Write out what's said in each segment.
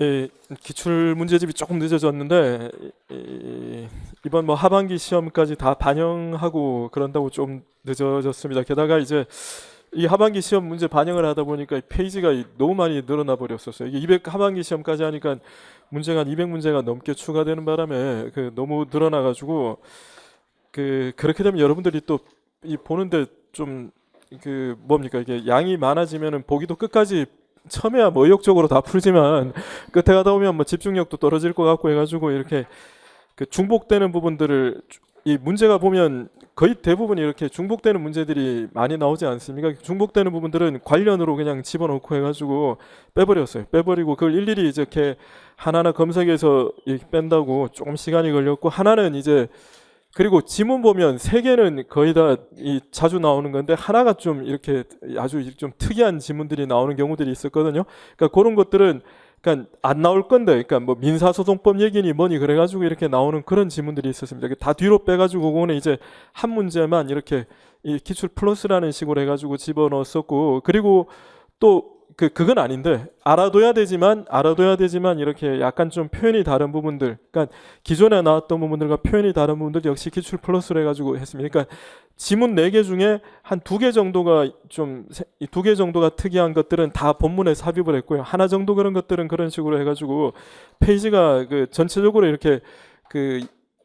예, 기출 문제집이 조금 늦어졌는데 이번 뭐 하반기 시험까지 다 반영하고 그런다고 좀 늦어졌습니다. 게다가 이제 이 하반기 시험 문제 반영을 하다 보니까 이 페이지가 너무 많이 늘어나 버렸었어요. 이게 200 하반기 시험까지 하니까 문제가 한 200문제가 넘게 추가되는 바람에 너무 늘어나 가지고 그렇게 되면 여러분들이 또 이 보는데 좀 뭡니까 이게 양이 많아지면은 보기도 끝까지 처음에야 뭐 의욕적으로 다 풀지만 끝에 가다 보면 뭐 집중력도 떨어질 것 같고 해가지고 이렇게 중복되는 부분들을 이 문제가 보면 거의 대부분 이렇게 중복되는 문제들이 많이 나오지 않습니까? 중복되는 부분들은 관련으로 그냥 집어넣고 해가지고 빼버렸어요. 빼버리고 그걸 일일이 이렇게 하나하나 검색해서 이렇게 뺀다고 조금 시간이 걸렸고, 하나는 이제 그리고 지문 보면 세 개는 거의 다 자주 나오는 건데 하나가 좀 이렇게 아주 좀 특이한 지문들이 나오는 경우들이 있었거든요. 그러니까 그런 것들은 그러니까 안 나올 건데, 그러니까 뭐 민사소송법 얘기니 뭐니 그래가지고 이렇게 나오는 그런 지문들이 있었습니다. 다 뒤로 빼가지고 그거는 이제 한 문제만 이렇게 이 기출 플러스라는 식으로 해가지고 집어넣었었고, 그리고 또 그건 아닌데 알아둬야 되지만 이렇게 약간 좀 표현이 다른 부분들, 그러니까 기존에 나왔던 부분들과 표현이 다른 부분들 역시 기출 플러스로 해가지고 했습니다. 그러니까 지문 4개 중에 한 2개 정도가 좀 2개 정도가 특이한 것들은 다 본문에 삽입을 했고요. 하나 정도 그런 것들은 그런 식으로 해가지고 페이지가 전체적으로 이렇게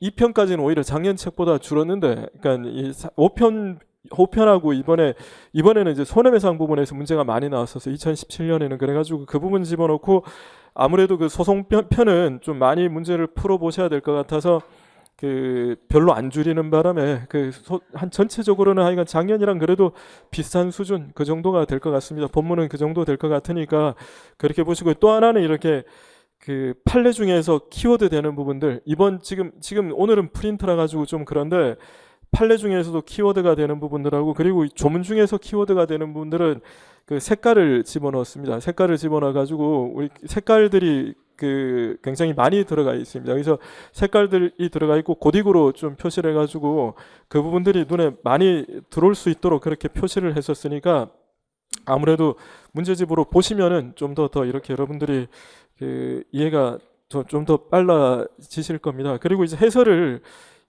2편까지는 오히려 작년 책보다 줄었는데, 그러니까 이 5편 호편하고 이번에는 이제 손해배상 부분에서 문제가 많이 나왔었어요. 2017년에는. 그래가지고 그 부분 집어넣고, 아무래도 소송 편은 좀 많이 문제를 풀어 보셔야 될 것 같아서 별로 안 줄이는 바람에 한 전체적으로는 하여간 작년이랑 그래도 비슷한 수준 그 정도가 될 것 같습니다. 본문은 그 정도 될 것 같으니까 그렇게 보시고, 또 하나는 이렇게 판례 중에서 키워드 되는 부분들, 이번 지금 오늘은 프린트라 가지고 좀 그런데 판례 중에서도 키워드가 되는 부분들하고, 그리고 조문 중에서 키워드가 되는 부분들은 색깔을 집어넣었습니다. 색깔을 집어넣어 가지고 우리 색깔들이 굉장히 많이 들어가 있습니다. 그래서 색깔들이 들어가 있고 고딕으로 좀 표시를 해가지고 그 부분들이 눈에 많이 들어올 수 있도록 그렇게 표시를 했었으니까 아무래도 문제집으로 보시면은 좀 더 이렇게 여러분들이 이해가 좀 더 빨라지실 겁니다. 그리고 이제 해설을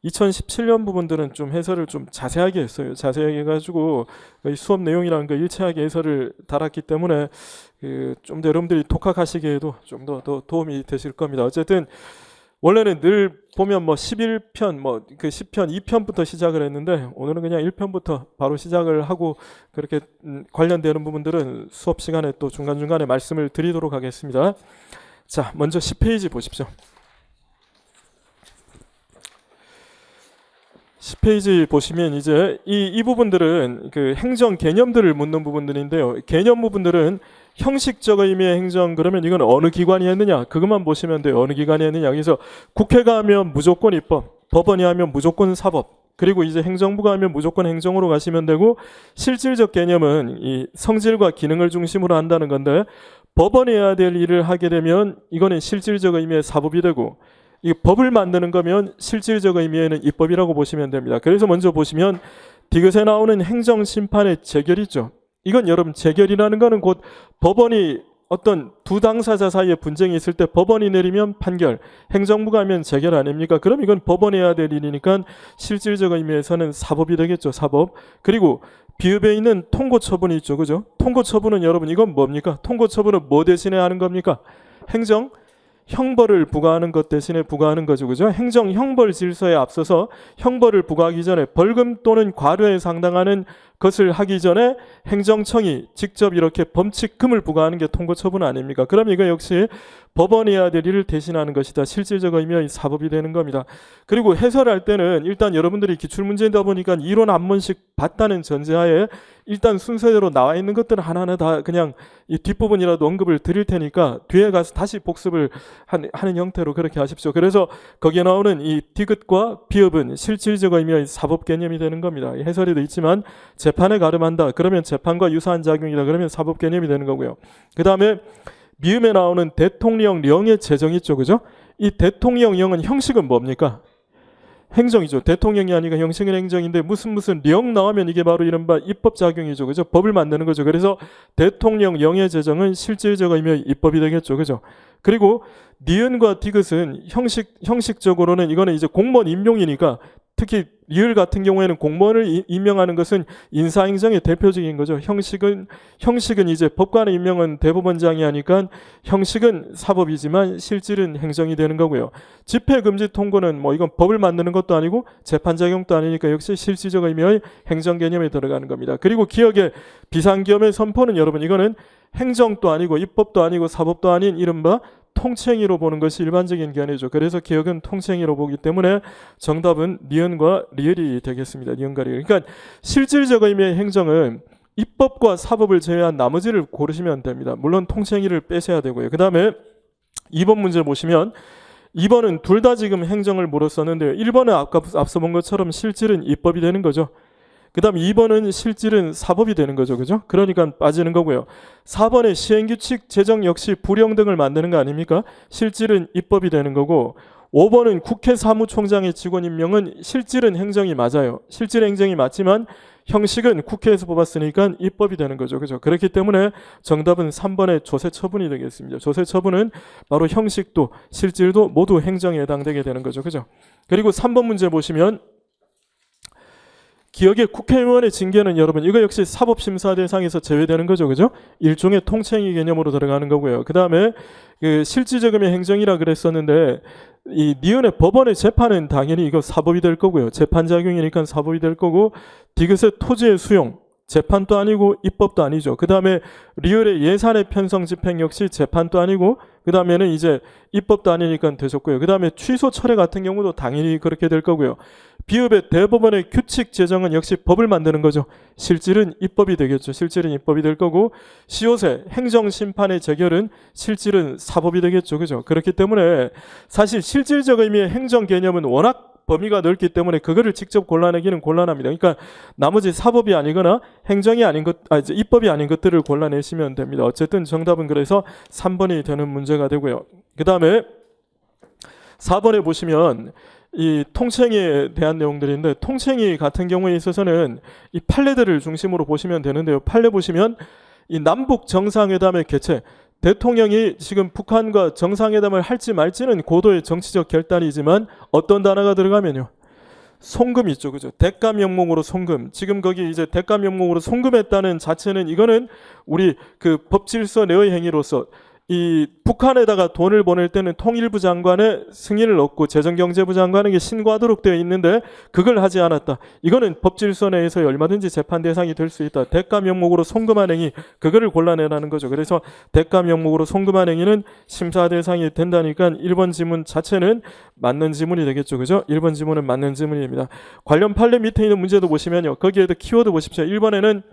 2017년 부분들은 좀 해설을 좀 자세하게 했어요. 자세하게 해가지고 수업 내용이랑 일체하게 해설을 달았기 때문에 좀 더 여러분들이 독학하시기에도 좀 더 도움이 되실 겁니다. 어쨌든 원래는 늘 보면 뭐 11편 뭐 10편 2편부터 시작을 했는데 오늘은 그냥 1편부터 바로 시작을 하고, 그렇게 관련되는 부분들은 수업 시간에 또 중간중간에 말씀을 드리도록 하겠습니다. 자, 먼저 10페이지 보십시오. 10페이지 보시면 이제 이 부분들은 행정 개념들을 묻는 부분들인데요. 개념 부분들은 형식적 의미의 행정, 그러면 이건 어느 기관이 했느냐, 그것만 보시면 돼요. 어느 기관이 했느냐. 그래서 국회가 하면 무조건 입법, 법원이 하면 무조건 사법, 그리고 이제 행정부가 하면 무조건 행정으로 가시면 되고, 실질적 개념은 이 성질과 기능을 중심으로 한다는 건데, 법원이 해야 될 일을 하게 되면 이거는 실질적 의미의 사법이 되고, 이 법을 만드는 거면 실질적 의미에는 입법이라고 보시면 됩니다. 그래서 먼저 보시면 디귿에 나오는 행정심판의 재결이죠. 이건 여러분, 재결이라는 거는 곧 법원이 어떤 두 당사자 사이에 분쟁이 있을 때 법원이 내리면 판결, 행정부가 하면 재결 아닙니까? 그럼 이건 법원이 해야 될 일이니까 실질적 의미에서는 사법이 되겠죠. 사법. 그리고 비읍에 있는 통고처분이 있죠. 그죠? 통고처분은 여러분 이건 뭡니까? 통고처분은 뭐 대신에 하는 겁니까? 행정 형벌을 부과하는 것 대신에 부과하는 거죠. 그죠? 행정 형벌 질서에 앞서서 형벌을 부과하기 전에 벌금 또는 과료에 상당하는 것을 하기 전에 행정청이 직접 이렇게 범칙금을 부과하는 게 통고처분 아닙니까? 그럼 이거 역시 법원이 해야 될 일을 대신하는 것이다. 실질적 의미의 사법이 되는 겁니다. 그리고 해설할 때는 일단 여러분들이 기출문제이다 보니까 이론 한 번씩 봤다는 전제하에 일단 순서대로 나와 있는 것들은 하나하나 다 그냥 이 뒷부분이라도 언급을 드릴 테니까 뒤에 가서 다시 복습을 하는 형태로 그렇게 하십시오. 그래서 거기에 나오는 이 디귿과 비읍은 실질적 의미의 사법 개념이 되는 겁니다. 해설에도 있지만 재판에 가름한다. 그러면 재판과 유사한 작용이다. 그러면 사법 개념이 되는 거고요. 그 다음에 미음에 나오는 대통령령의 제정이 있죠. 그죠? 이 대통령령은 형식은 뭡니까? 행정이죠. 대통령이 아니라 형식은 행정인데 무슨 령 나오면 이게 바로 이른바 입법작용이죠. 그죠? 법을 만드는 거죠. 그래서 대통령 영의 제정은 실질적 의미의 입법이 되겠죠. 그죠? 그리고 니은과 디귿은 형식적으로는 이거는 이제 공무원 임용이니까 특히 리을 같은 경우에는 공무원을 임명하는 것은 인사행정의 대표적인 거죠. 형식은 이제 법관의 임명은 대법원장이 하니까 형식은 사법이지만 실질은 행정이 되는 거고요. 집회금지 통고는 뭐 이건 법을 만드는 것도 아니고 재판작용도 아니니까 역시 실질적 의미의 행정 개념에 들어가는 겁니다. 그리고 기억의 비상기업의 선포는 여러분 이거는 행정도 아니고 입법도 아니고 사법도 아닌 이른바 통칭의로 보는 것이 일반적인 견해죠. 그래서 기억은 통칭의로 보기 때문에 정답은 니은과 리을이 되겠습니다. 니은과 리을. 그러니까 실질적 의미의 행정은 입법과 사법을 제외한 나머지를 고르시면 됩니다. 물론 통칭의를 빼셔야 되고요. 그 다음에 2번 문제 보시면 2번은 둘 다 지금 행정을 물었었는데요. 1번은 아까 앞서 본 것처럼 실질은 입법이 되는 거죠. 그 다음 2번은 실질은 사법이 되는 거죠. 그죠? 그러니까 빠지는 거고요. 4번의 시행규칙 제정 역시 불령 등을 만드는 거 아닙니까? 실질은 입법이 되는 거고 5번은 국회 사무총장의 직원 임명은 실질은 행정이 맞아요. 실질 행정이 맞지만 형식은 국회에서 뽑았으니까 입법이 되는 거죠. 그죠? 그렇기 때문에 정답은 3번의 조세 처분이 되겠습니다. 조세 처분은 바로 형식도 실질도 모두 행정에 해당되게 되는 거죠. 그죠? 그리고 3번 문제 보시면 기억의 국회의원의 징계는 여러분 이거 역시 사법심사 대상에서 제외되는 거죠. 그죠? 일종의 통칭의 개념으로 들어가는 거고요. 그 다음에 그 실질적음의 행정이라 그랬었는데 이 니은의 법원의 재판은 당연히 이거 사법이 될 거고요. 재판작용이니까 사법이 될 거고 디귿의 토지의 수용 재판도 아니고 입법도 아니죠. 그 다음에 리을의 예산의 편성 집행 역시 재판도 아니고 그 다음에는 이제 입법도 아니니까 되셨고요. 그 다음에 취소 철회 같은 경우도 당연히 그렇게 될 거고요. 비읍의 대법원의 규칙 제정은 역시 법을 만드는 거죠. 실질은 입법이 되겠죠. 실질은 입법이 될 거고 시옷의 행정심판의 재결은 실질은 사법이 되겠죠. 그죠? 그렇기 때문에 사실 실질적 의미의 행정 개념은 워낙 범위가 넓기 때문에 그거를 직접 골라내기는 곤란합니다. 그러니까 나머지 사법이 아니거나 행정이 아닌 것, 이제 입법이 아닌 것들을 골라내시면 됩니다. 어쨌든 정답은 그래서 3번이 되는 문제가 되고요. 그 다음에 4번에 보시면 이 통칭에 대한 내용들인데 통칭이 같은 경우에 있어서는 이 판례들을 중심으로 보시면 되는데요. 판례 보시면 이 남북 정상회담의 개최 대통령이 지금 북한과 정상회담을 할지 말지는 고도의 정치적 결단이지만 어떤 단어가 들어가면요. 송금 있죠. 그죠? 대가 명목으로 송금. 지금 거기 이제 대가 명목으로 송금했다는 자체는 이거는 우리 그 법질서 내의 행위로서 이 북한에다가 돈을 보낼 때는 통일부 장관의 승인을 얻고 재정경제부 장관에게 신고하도록 되어 있는데 그걸 하지 않았다. 이거는 법질서 내에서 얼마든지 재판 대상이 될 수 있다. 대가 명목으로 송금한 행위 그거를 골라내라는 거죠. 그래서 대가 명목으로 송금한 행위는 심사 대상이 된다니까 1번 지문 자체는 맞는 지문이 되겠죠. 그죠? 1번 지문은 맞는 지문입니다. 관련 판례 밑에 있는 문제도 보시면요. 거기에도 키워드 보십시오. 1번에는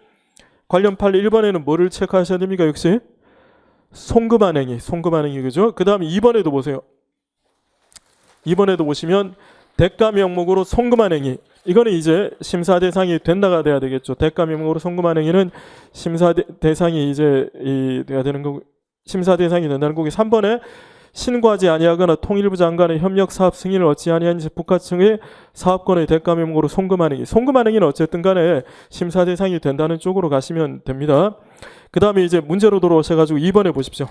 관련 판례 1번에는 뭐를 체크하셔야 됩니까? 역시 송금한 행위, 그죠? 그 다음에 2번에도 보세요. 2번에도 보시면 대가 명목으로 송금한 행위. 이거는 이제 심사 대상이 된다가 돼야 되겠죠. 대가 명목으로 송금한 행위는 심사 대상이 이제 돼야 되는 거고, 심사 대상이 된다는 거고. 3번에 신고하지 아니하거나 통일부 장관의 협력 사업 승인을 얻지 아니한 북한 측의 사업권의 대가 명목으로 송금한 행위. 송금한 행위는 어쨌든 간에 심사 대상이 된다는 쪽으로 가시면 됩니다. 그 다음에 이제 문제로 돌아오셔가지고 2번에 보십시오.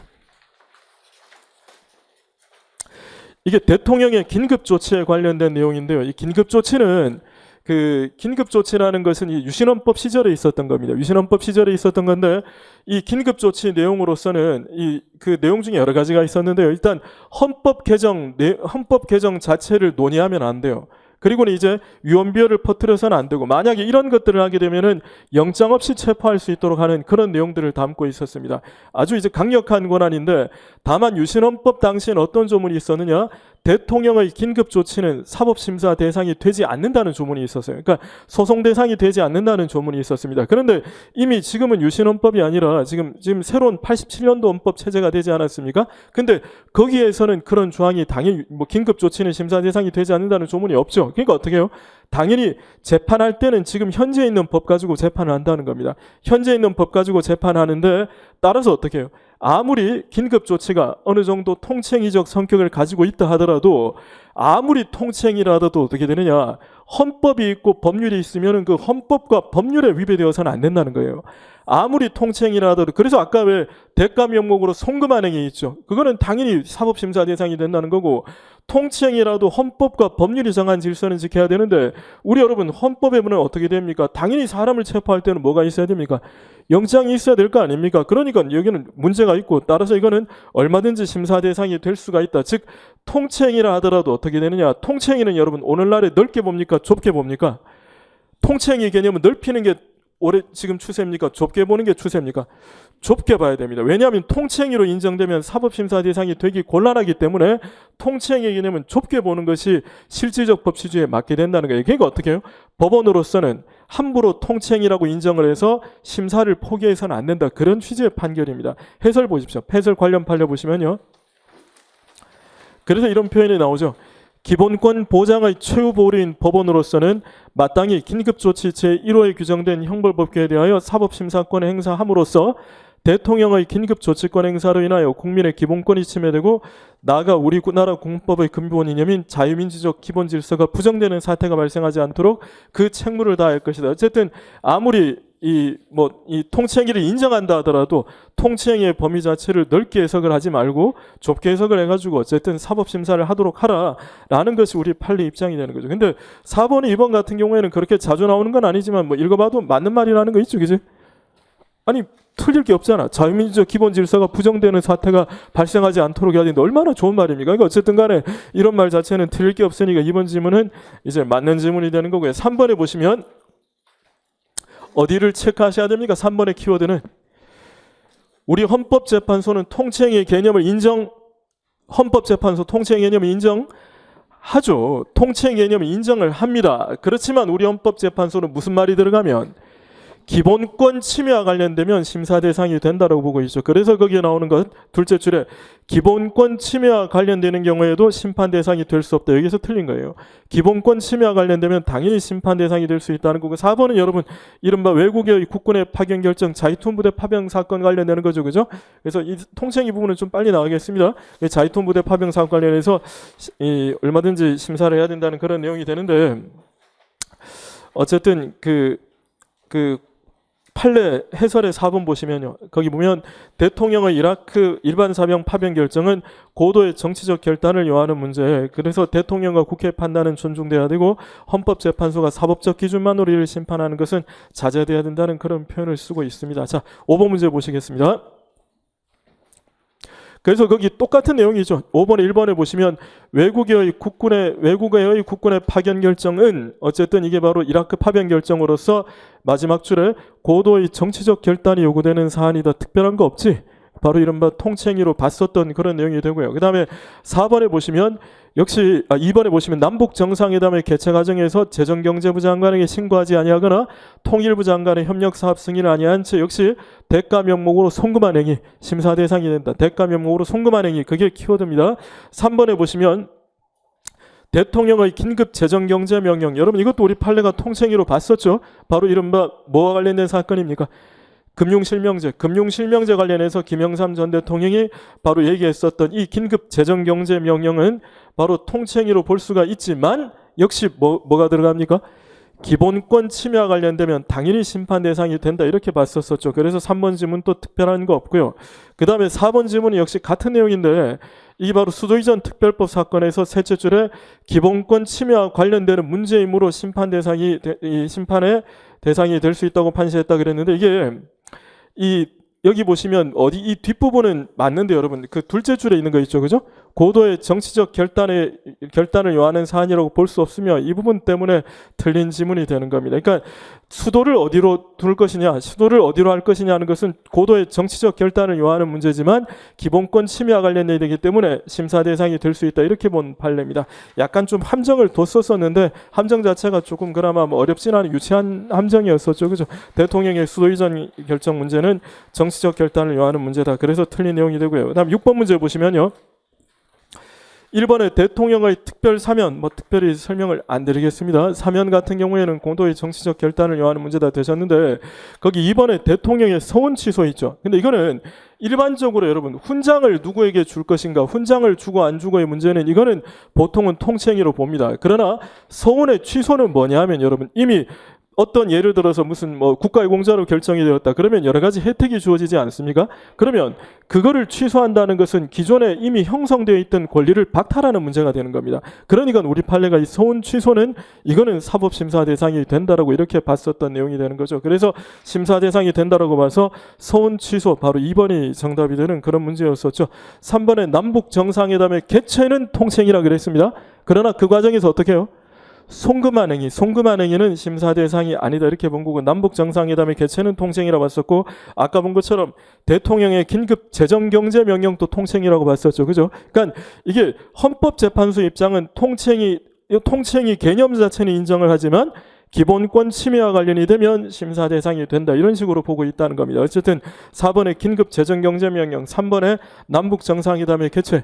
이게 대통령의 긴급조치에 관련된 내용인데요. 이 긴급조치는 그 긴급조치라는 것은 이 유신헌법 시절에 있었던 겁니다. 유신헌법 시절에 있었던 건데 이 긴급조치 내용으로서는 이 그 내용 중에 여러 가지가 있었는데요. 일단 헌법 개정 자체를 논의하면 안 돼요. 그리고는 이제 위헌비어를 퍼뜨려서는 안 되고 만약에 이런 것들을 하게 되면은 영장 없이 체포할 수 있도록 하는 그런 내용들을 담고 있었습니다. 아주 이제 강력한 권한인데 다만 유신헌법 당시엔 어떤 조문이 있었느냐? 대통령의 긴급 조치는 사법심사 대상이 되지 않는다는 조문이 있었어요. 그러니까 소송 대상이 되지 않는다는 조문이 있었습니다. 그런데 이미 지금은 유신헌법이 아니라 지금 새로운 87년도 헌법 체제가 되지 않았습니까? 근데 거기에서는 그런 조항이 당연히 뭐 긴급 조치는 심사 대상이 되지 않는다는 조문이 없죠. 그러니까 어떻게 해요? 당연히 재판할 때는 지금 현재 있는 법 가지고 재판을 한다는 겁니다. 현재 있는 법 가지고 재판하는데 따라서 어떻게 해요? 아무리 긴급조치가 어느 정도 통칭의적 성격을 가지고 있다 하더라도 아무리 통칭이라도 어떻게 되느냐, 헌법이 있고 법률이 있으면 그 헌법과 법률에 위배되어서는 안 된다는 거예요. 아무리 통칭이라도. 그래서 아까 왜 대가 명목으로 송금한 행위 있죠. 그거는 당연히 사법심사 대상이 된다는 거고, 통칭이라도 헌법과 법률이 정한 질서는 지켜야 되는데 우리 여러분 헌법에 보면 어떻게 됩니까? 당연히 사람을 체포할 때는 뭐가 있어야 됩니까? 영장이 있어야 될 거 아닙니까? 그러니까 여기는 문제가 있고, 따라서 이거는 얼마든지 심사 대상이 될 수가 있다. 즉 통칭이라 하더라도 어떻게 되느냐, 통칭이는 여러분 오늘날에 넓게 봅니까? 좁게 봅니까? 통칭의 개념은 넓히는 게 올해 지금 추세입니까? 좁게 보는 게 추세입니까? 좁게 봐야 됩니다. 왜냐하면 통칭의로 인정되면 사법심사 대상이 되기 곤란하기 때문에 통칭의 개념은 좁게 보는 것이 실질적 법 취지에 맞게 된다는 거예요. 그러니까 어떻게 해요? 법원으로서는 함부로 통칭이라고 인정을 해서 심사를 포기해서는 안 된다. 그런 취지의 판결입니다. 해설 보십시오. 해설 관련 판례 보시면요. 그래서 이런 표현이 나오죠. 기본권 보장의 최후 보루인 법원으로서는 마땅히 긴급조치 제1호에 규정된 형벌법규에 대하여 사법심사권을 행사함으로써 대통령의 긴급조치권 행사로 인하여 국민의 기본권이 침해되고 나아가 우리나라 공법의 근본 이념인 자유민주적 기본질서가 부정되는 사태가 발생하지 않도록 그 책무를 다할 것이다. 어쨌든 아무리 이 통치행위를 인정한다 하더라도 통치행위의 범위 자체를 넓게 해석을 하지 말고 좁게 해석을 해가지고 어쨌든 사법심사를 하도록 하라라는 것이 우리 판례 입장이 되는 거죠. 근데 4번의 2번 같은 경우에는 그렇게 자주 나오는 건 아니지만 읽어봐도 맞는 말이라는 거 있죠, 그지? 아니 틀릴 게 없잖아. 자유민주적 기본 질서가 부정되는 사태가 발생하지 않도록 해야 되는데 얼마나 좋은 말입니까? 그러니까 어쨌든 간에 이런 말 자체는 틀릴 게 없으니까 이번 질문은 이제 맞는 질문이 되는 거고요. 3번에 보시면 어디를 체크하셔야 됩니까? 3번의 키워드는 우리 헌법재판소는 통치행위의 개념을 헌법재판소 통치행위 개념을 인정하죠. 통치행위 개념을 인정을 합니다. 그렇지만 우리 헌법재판소는 무슨 말이 들어가면 기본권 침해와 관련되면 심사 대상이 된다고 보고 있죠. 그래서 거기에 나오는 것 둘째 줄에 기본권 침해와 관련되는 경우에도 심판 대상이 될 수 없다. 여기서 틀린 거예요. 기본권 침해와 관련되면 당연히 심판 대상이 될 수 있다는 거고, 4번은 여러분 이른바 외국의 국군의 파견 결정 자위투 부대 파병 사건 관련되는 거죠. 그죠? 그래서 이 통칭이 부분은 좀 빨리 나가겠습니다. 자위투 부대 파병 사건 관련해서 얼마든지 심사를 해야 된다는 그런 내용이 되는데, 어쨌든 그 판례 해설의 4번 보시면요. 거기 보면 대통령의 이라크 일반 사병 파병 결정은 고도의 정치적 결단을 요하는 문제. 그래서 대통령과 국회 판단은 존중돼야 되고 헌법재판소가 사법적 기준만으로 이를 심판하는 것은 자제돼야 된다는 그런 표현을 쓰고 있습니다. 자, 5번 문제 보시겠습니다. 그래서 거기 똑같은 내용이죠. 5번에 1번에 보시면 외국의 국군의 파견 결정은 어쨌든 이게 바로 이라크 파병 결정으로서 마지막 줄에 고도의 정치적 결단이 요구되는 사안이다. 특별한 거 없지? 바로 이른바 통칭의로 봤었던 그런 내용이 되고요. 그 다음에 4번에 보시면 2번에 보시면 남북 정상회담의 개최 과정에서 재정경제부 장관에게 신고하지 아니하거나 통일부 장관의 협력 사업 승인을 아니한 채 역시 대가 명목으로 송금한 행위 심사 대상이 된다. 대가 명목으로 송금한 행위, 그게 키워드입니다. 3번에 보시면 대통령의 긴급 재정경제명령, 여러분 이것도 우리 판례가 통칭의로 봤었죠. 바로 이른바 뭐와 관련된 사건입니까? 금융실명제 관련해서 김영삼 전 대통령이 바로 얘기했었던 이 긴급 재정경제명령은 바로 통칭의로 볼 수가 있지만 역시 뭐가 들어갑니까? 기본권 침해와 관련되면 당연히 심판 대상이 된다, 이렇게 봤었었죠. 그래서 3번 지문 또 특별한 거 없고요. 그 다음에 4번 지문이 역시 같은 내용인데 이 바로 수도이전 특별법 사건에서 셋째 줄에 기본권 침해와 관련되는 문제이므로 심판의 대상이 될 수 있다고 판시했다 그랬는데, 이게 여기 보시면 이 뒷부분은 맞는데 여러분 그 둘째 줄에 있는 거 있죠, 그죠? 고도의 정치적 결단을 요하는 사안이라고 볼 수 없으며 이 부분 때문에 틀린 지문이 되는 겁니다. 그러니까 수도를 어디로 둘 것이냐, 수도를 어디로 할 것이냐는 것은 고도의 정치적 결단을 요하는 문제지만 기본권 침해와 관련되기 되기 때문에 심사 대상이 될 수 있다, 이렇게 본 판례입니다. 약간 좀 함정을 뒀었었는데 함정 자체가 조금 그나마 어렵진 않은 유치한 함정이었었죠, 그죠? 대통령의 수도 이전 결정 문제는 정치적 결단을 요하는 문제다. 그래서 틀린 내용이 되고요. 그다음 6번 문제 보시면요. 1번에 대통령의 특별 사면, 뭐 특별히 설명을 안 드리겠습니다. 사면 같은 경우에는 고도의 정치적 결단을 요하는 문제다 되셨는데, 거기 2번에 대통령의 서원 취소 있죠. 근데 이거는 일반적으로 여러분 훈장을 누구에게 줄 것인가, 훈장을 주고 안 주고의 문제는 이거는 보통은 통칭으로 봅니다. 그러나 서원의 취소는 뭐냐 하면 여러분 이미 어떤 예를 들어서 무슨 뭐 국가의 공자로 결정이 되었다. 그러면 여러 가지 혜택이 주어지지 않습니까? 그러면 그거를 취소한다는 것은 기존에 이미 형성되어 있던 권리를 박탈하는 문제가 되는 겁니다. 그러니까 우리 판례가 이 서운 취소는 이거는 사법 심사 대상이 된다라고 이렇게 봤었던 내용이 되는 거죠. 그래서 심사 대상이 된다라고 봐서 서운 취소 바로 2번이 정답이 되는 그런 문제였었죠. 3번에 남북 정상회담의 개최는 통칭이라 그랬습니다. 그러나 그 과정에서 어떻게 해요? 송금한행위는 심사 대상이 아니다 이렇게 본 거고, 남북 정상회담의 개최는 통칭이라고 봤었고, 아까 본 것처럼 대통령의 긴급 재정경제명령도 통칭이라고 봤었죠. 그죠? 그러니까 이게 헌법재판소 입장은 통칭이 개념 자체는 인정을 하지만 기본권 침해와 관련이 되면 심사 대상이 된다 이런 식으로 보고 있다는 겁니다. 어쨌든 4번의 긴급 재정경제명령, 3번의 남북 정상회담의 개최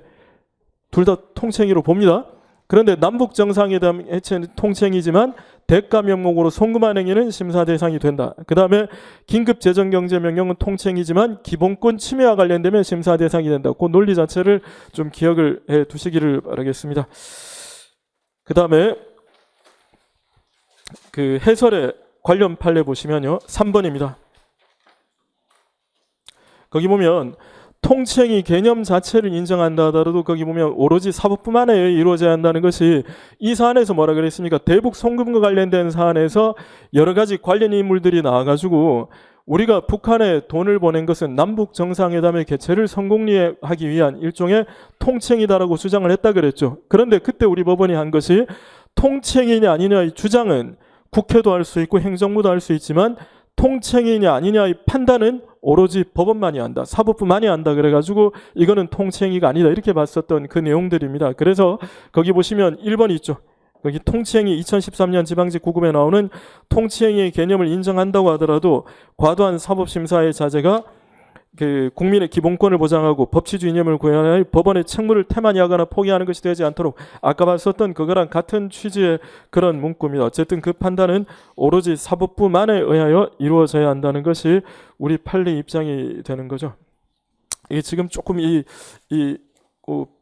둘 다 통칭이로 봅니다. 그런데 남북 정상회담 해체는 통칭이지만 대가 명목으로 송금한 행위는 심사 대상이 된다. 그 다음에 긴급 재정경제명령은 통칭이지만 기본권 침해와 관련되면 심사 대상이 된다. 그 논리 자체를 좀 기억을 해 두시기를 바라겠습니다. 그 다음에 그 해설의 관련 판례 보시면요, 3번입니다. 거기 보면 통칭이 개념 자체를 인정한다 하더라도 거기 보면 오로지 사법부만에 의해 이루어져야 한다는 것이 이 사안에서 뭐라 그랬습니까? 대북 송금과 관련된 사안에서 여러 가지 관련 인물들이 나와가지고 우리가 북한에 돈을 보낸 것은 남북 정상회담의 개최를 성공리하기 위한 일종의 통칭이다라고 주장을 했다 그랬죠. 그런데 그때 우리 법원이 한 것이 통칭이냐 아니냐의 주장은 국회도 할 수 있고 행정부도 할 수 있지만 통칭이냐 아니냐의 판단은 오로지 법원만이 한다, 사법부만이 한다 그래가지고 이거는 통칭이가 아니다 이렇게 봤었던 그 내용들입니다. 그래서 거기 보시면 1번이 있죠. 거기 통칭이 2013년 지방직 9급에 나오는 통칭의 개념을 인정한다고 하더라도 과도한 사법심사의 자제가 그 국민의 기본권을 보장하고 법치주의 이념을 구현하여 법원의 책무를 태만히하거나 포기하는 것이 되지 않도록 아까 봤었던 그거랑 같은 취지의 그런 문구입니다. 어쨌든 그 판단은 오로지 사법부만에 의하여 이루어져야 한다는 것이 우리 판례 입장이 되는 거죠. 이게 지금 조금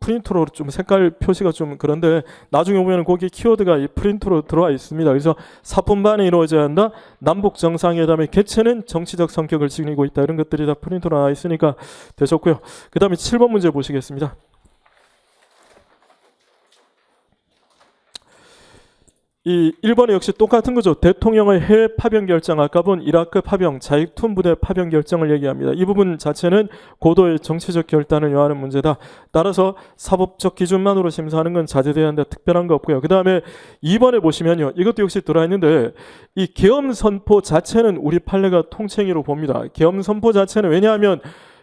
프린터로 좀 색깔 표시가 좀 그런데 나중에 보면 거기 키워드가 이 프린터로 들어와 있습니다. 그래서 사법만에 이루어져야 한다. 남북 정상회담의 개최는 정치적 성격을 지니고 있다. 이런 것들이 다 프린터로 나와 있으니까 되셨고요. 그 다음에 7번 문제 보시겠습니다. 이 1번에 역시 똑같은 거죠. 대통령의 해외 파병 결정, 아까 본 이라크 파병, 자익툰 부대 파병 결정을 얘기합니다. 이 부분 자체는 고도의 정치적 결단을 요하는 문제다. 따라서 사법적 기준만으로 심사하는 건 자제돼야 한다. 특별한 거 없고요. 그 다음에 2번에 보시면요, 이것도 역시 들어있는데 이 계엄 선포 자체는 우리 판례가 통칭이로 봅니다. 계엄 선포 자체는 왜냐하면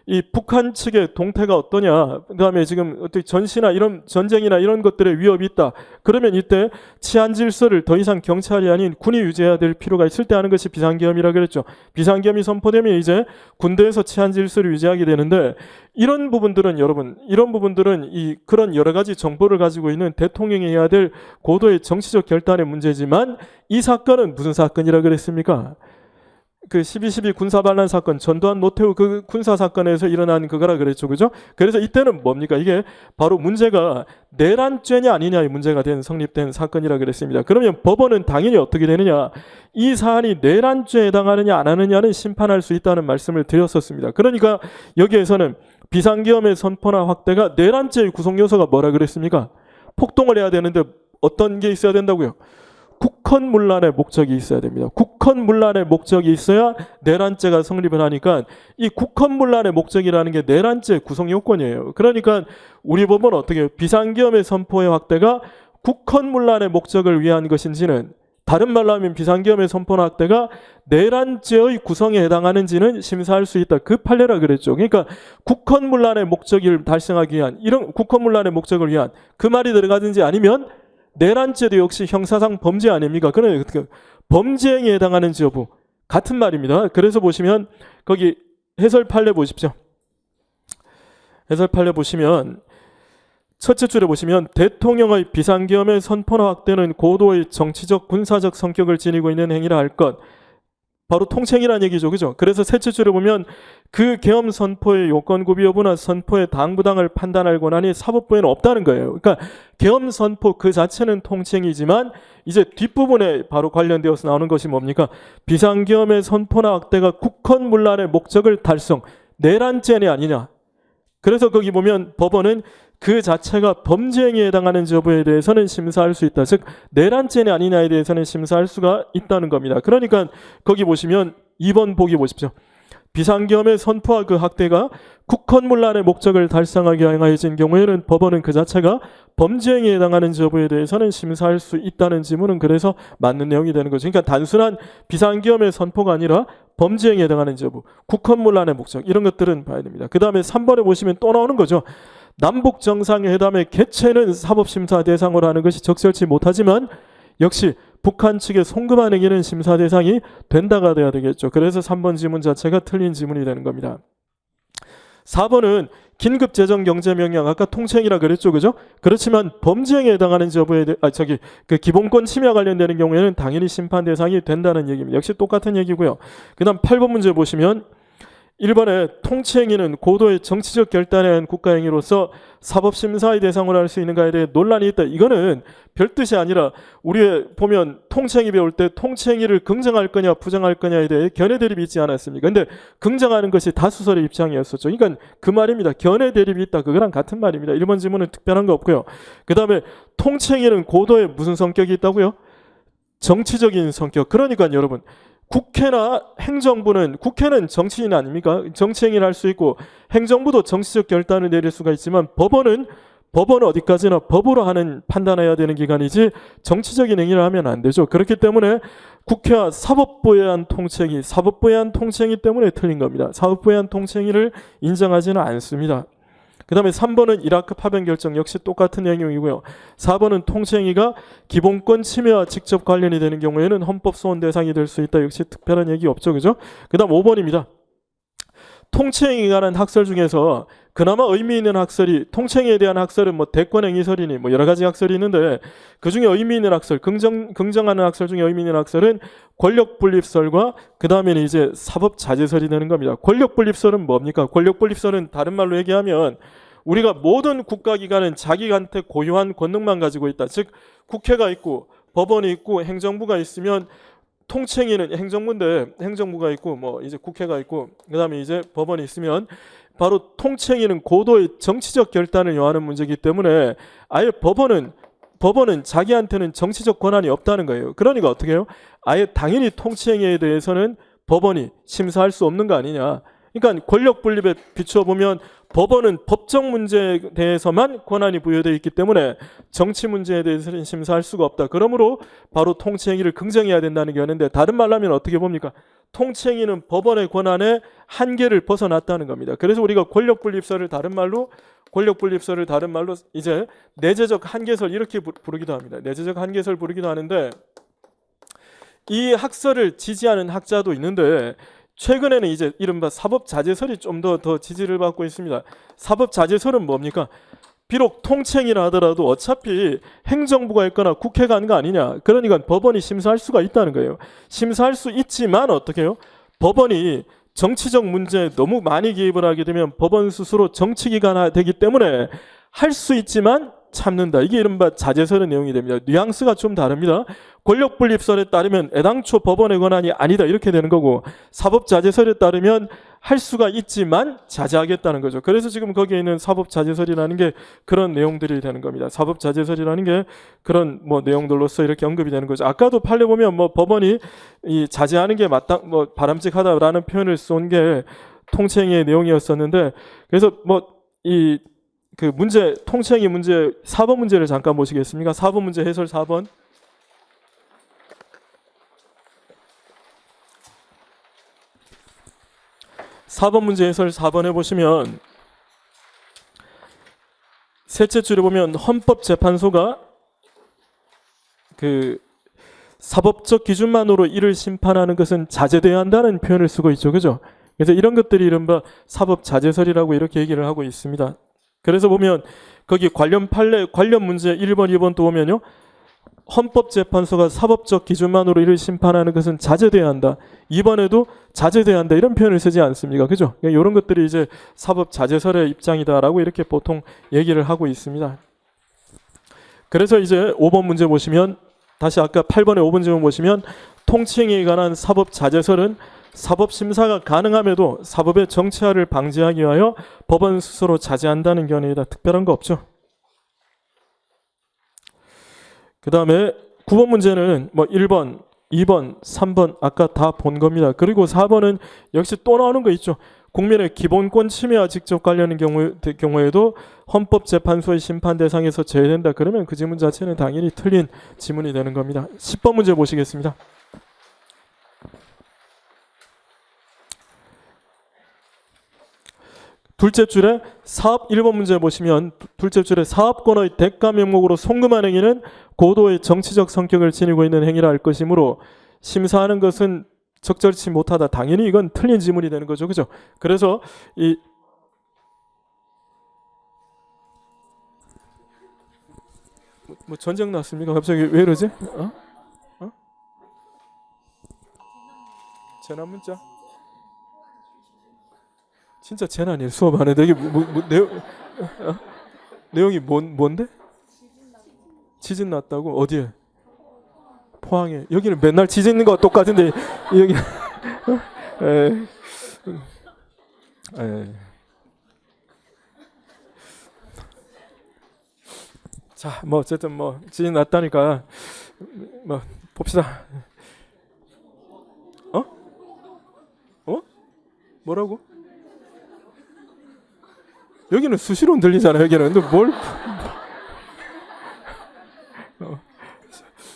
이 북한 측의 동태가 어떠냐, 그 다음에 지금 어떻게 전시나 이런 전쟁이나 이런 것들의 위협이 있다. 그러면 이때 치안 질서를 더 이상 경찰이 아닌 군이 유지해야 될 필요가 있을 때 하는 것이 비상계엄이라 그랬죠. 비상계엄이 선포되면 이제 군대에서 치안 질서를 유지하게 되는데 이런 부분들은 여러분, 이런 부분들은 이 그런 여러 가지 정보를 가지고 있는 대통령이 해야 될 고도의 정치적 결단의 문제지만 이 사건은 무슨 사건이라 그랬습니까? 그 12.12 군사반란 사건, 전두환 노태우 그 군사 사건에서 일어난 그거라 그랬죠. 그죠? 그래서 이때는 뭡니까? 이게 바로 문제가 내란죄냐 아니냐의 문제가 성립된 사건이라 그랬습니다. 그러면 법원은 당연히 어떻게 되느냐? 이 사안이 내란죄에 해당하느냐 안 하느냐는 심판할 수 있다는 말씀을 드렸었습니다. 그러니까 여기에서는 비상계엄의 선포나 확대가 내란죄의 구성 요소가 뭐라 그랬습니까? 폭동을 해야 되는데 어떤 게 있어야 된다고요? 국헌문란의 목적이 있어야 됩니다. 국헌문란의 목적이 있어야 내란죄가 성립을 하니까 이 국헌문란의 목적이라는 게 내란죄 구성 요건이에요. 그러니까 우리 법원은 어떻게 해요? 비상계엄의 선포의 확대가 국헌문란의 목적을 위한 것인지는, 다른 말로 하면 비상계엄의 선포나 확대가 내란죄의 구성에 해당하는지는 심사할 수 있다. 그 판례라 그랬죠. 그러니까 국헌문란의 목적을 달성하기 위한, 이런 국헌문란의 목적을 위한 그 말이 들어가든지 아니면 내란죄도 역시 형사상 범죄 아닙니까? 그러니까 범죄 행위에 해당하는지 여부 같은 말입니다. 그래서 보시면 거기 해설 판례 보십시오. 해설 판례 보시면 첫째 줄에 보시면 대통령의 비상계엄의 선포나 확대는 고도의 정치적 군사적 성격을 지니고 있는 행위라 할 것. 바로 통칭이라는 얘기죠. 그죠? 그래서 셋째 줄에 보면 그 계엄 선포의 요건 구비 여부나 선포의 당부당을 판단할 권한이 사법부에는 없다는 거예요. 그러니까 계엄 선포 그 자체는 통칭이지만 이제 뒷부분에 바로 관련되어서 나오는 것이 뭡니까? 비상계엄의 선포나 확대가 국헌문란의 목적을 달성, 내란죄이 아니냐. 그래서 거기 보면 법원은 그 자체가 범죄행위에 해당하는지 여부에 대해서는 심사할 수 있다. 즉 내란죄냐 아니냐에 대해서는 심사할 수가 있다는 겁니다. 그러니까 거기 보시면 2번 보기 보십시오. 비상계엄의 선포와 그 확대가 국헌문란의 목적을 달성하게 행하여진 경우에는 법원은 그 자체가 범죄행위에 해당하는지 여부에 대해서는 심사할 수 있다는 지문은 그래서 맞는 내용이 되는 거죠. 그러니까 단순한 비상계엄의 선포가 아니라 범죄행위에 해당하는지 여부, 국헌문란의 목적 이런 것들은 봐야 됩니다. 그 다음에 3번에 보시면 또 나오는 거죠. 남북 정상회담의 개최는 사법심사 대상으로 하는 것이 적절치 못하지만 역시 북한 측의 송금한 행위는 심사 대상이 된다가 돼야 되겠죠. 그래서 3번 지문 자체가 틀린 지문이 되는 겁니다. 4번은 긴급재정경제명령 아까 통칭이라 그랬죠, 그죠? 그렇지만 범죄행위에 해당하는지 여부에 그 기본권 침해와 관련되는 경우에는 당연히 심판 대상이 된다는 얘기입니다. 역시 똑같은 얘기고요. 그다음 8번 문제 보시면 1번에 통치행위는 고도의 정치적 결단에 의한 국가행위로서 사법심사의 대상으로 할 수 있는가에 대해 논란이 있다. 이거는 별뜻이 아니라 우리 보면 통치행위 배울 때 통치행위를 긍정할 거냐 부정할 거냐에 대해 견해 대립이 있지 않았습니까? 근데 긍정하는 것이 다수설의 입장이었었죠. 그러니까 그 말입니다. 견해 대립이 있다. 그거랑 같은 말입니다. 1번 지문은 특별한 거 없고요. 그 다음에 통치행위는 고도의 무슨 성격이 있다고요? 정치적인 성격. 그러니까 여러분 국회나 행정부는 국회는 정치인 아닙니까? 정치행위를 할 수 있고 행정부도 정치적 결단을 내릴 수가 있지만 법원은 어디까지나 법으로 하는 판단해야 되는 기관이지 정치적인 행위를 하면 안 되죠. 그렇기 때문에 국회와 사법부에 의한 통치행위, 사법부에 의한 통치행위 때문에 틀린 겁니다. 사법부에 의한 통치행위를 인정하지는 않습니다. 그 다음에 3번은 이라크 파병 결정 역시 똑같은 내용이고요. 4번은 통치행위가 기본권 침해와 직접 관련이 되는 경우에는 헌법 소원 대상이 될 수 있다. 역시 특별한 얘기 없죠. 그죠? 그 다음 5번입니다. 통치행위에 관한 학설 중에서 그나마 의미 있는 학설이 통치행위에 대한 학설은 뭐 대권행위설이니 뭐 여러 가지 학설이 있는데 그 중에 의미 있는 학설, 긍정하는 학설 중에 의미 있는 학설은 권력분립설과 그 다음에는 이제 사법자제설이 되는 겁니다. 권력분립설은 뭡니까? 권력분립설은 다른 말로 얘기하면 우리가 모든 국가기관은 자기한테 고유한 권능만 가지고 있다. 즉 국회가 있고 법원이 있고 행정부가 있으면 통치행위는 행정부인데 행정부가 있고 뭐 이제 국회가 있고 그다음에 이제 법원이 있으면 바로 통치행위는 고도의 정치적 결단을 요하는 문제이기 때문에 아예 법원은 자기한테는 정치적 권한이 없다는 거예요. 그러니까 어떻게 해요? 아예 당연히 통치행위에 대해서는 법원이 심사할 수 없는 거 아니냐. 그러니까 권력 분립에 비추어 보면 법원은 법적 문제에 대해서만 권한이 부여되어 있기 때문에 정치 문제에 대해서는 심사할 수가 없다. 그러므로 바로 통치행위를 긍정해야 된다는 게 있는데 다른 말로 하면 어떻게 봅니까? 통치행위는 법원의 권한의 한계를 벗어났다는 겁니다. 그래서 우리가 권력분립설을 다른 말로 이제 내재적 한계설 이렇게 부르기도 합니다. 내재적 한계설 부르기도 하는데 이 학설을 지지하는 학자도 있는데 최근에는 이제 이른바 사법자제설이 좀 더 지지를 받고 있습니다. 사법자제설은 뭡니까? 비록 통치행위라 하더라도 어차피 행정부가 있거나 국회가 한 거 아니냐. 그러니까 법원이 심사할 수가 있다는 거예요. 심사할 수 있지만 어떻게 해요? 법원이 정치적 문제에 너무 많이 개입을 하게 되면 법원 스스로 정치기관화 되기 때문에 할 수 있지만 참는다. 이게 이른바 자제설의 내용이 됩니다. 뉘앙스가 좀 다릅니다. 권력분립설에 따르면 애당초 법원의 권한이 아니다 이렇게 되는 거고 사법자제설에 따르면 할 수가 있지만 자제하겠다는 거죠. 그래서 지금 거기에 있는 사법자제설이라는 게 그런 내용들이 되는 겁니다. 사법자제설이라는 게 그런 뭐 내용들로서 이렇게 언급이 되는 거죠. 아까도 판례 보면 뭐 법원이 이 자제하는 게 뭐 바람직하다라는 표현을 쏜 게 통치행위의 내용이었었는데 그래서 뭐 이 그 문제 통치행위 문제 4번 문제를 잠깐 보시겠습니까? 4번 문제 해설 4번. 문제 해설 4번에 보시면 셋째 줄에 보면 헌법재판소가 그 사법적 기준만으로 이를 심판하는 것은 자제돼야 한다는 표현을 쓰고 있죠. 그죠? 그래서 이런 것들이 이른바 사법자제설이라고 이렇게 얘기를 하고 있습니다. 그래서 보면 거기 관련 판례 관련 문제 1번, 2번 또 보면요. 헌법재판소가 사법적 기준만으로 이를 심판하는 것은 자제돼야 한다. 2번에도 자제돼야 한다. 이런 표현을 쓰지 않습니까? 그죠? 이런 것들이 이제 사법 자제설의 입장이다라고 이렇게 보통 얘기를 하고 있습니다. 그래서 이제 5번 문제 보시면 다시 아까 8번의 5번 질문 보시면 통칭에 관한 사법 자제설은 사법 심사가 가능함에도 사법의 정치화를 방지하기 위하여 법원 스스로 자제한다는 견해이다. 특별한 거 없죠. 그 다음에 9번 문제는 뭐 1번, 2번, 3번 아까 다 본 겁니다. 그리고 4번은 역시 또 나오는 거 있죠. 국민의 기본권 침해와 직접 관련된 경우에도 헌법재판소의 심판 대상에서 제외된다. 그러면 그 지문 자체는 당연히 틀린 지문이 되는 겁니다. 10번 문제 보시겠습니다. 둘째 줄에 사업 1번 문제 보시면 둘째 줄에 사업권의 대가 명목으로 송금한 행위는 고도의 정치적 성격을 지니고 있는 행위라 할 것이므로 심사하는 것은 적절치 못하다. 당연히 이건 틀린 지문이 되는 거죠. 그죠? 그래서 이 뭐 전쟁 났습니까? 갑자기 왜 이러지? 재난 문자? 진짜 재난이에요. 수업 안 해도 이게 내용이 뭔데? 지진 났다고? 어디에? 포항에. 여기는 맨날 지진 있는 거와 똑같은데 여기 자, 뭐 어쨌든 뭐 지진 났다니까 뭐 봅시다. 뭐라고? 여기는 수시로 들리잖아. 여기는 근데 뭘?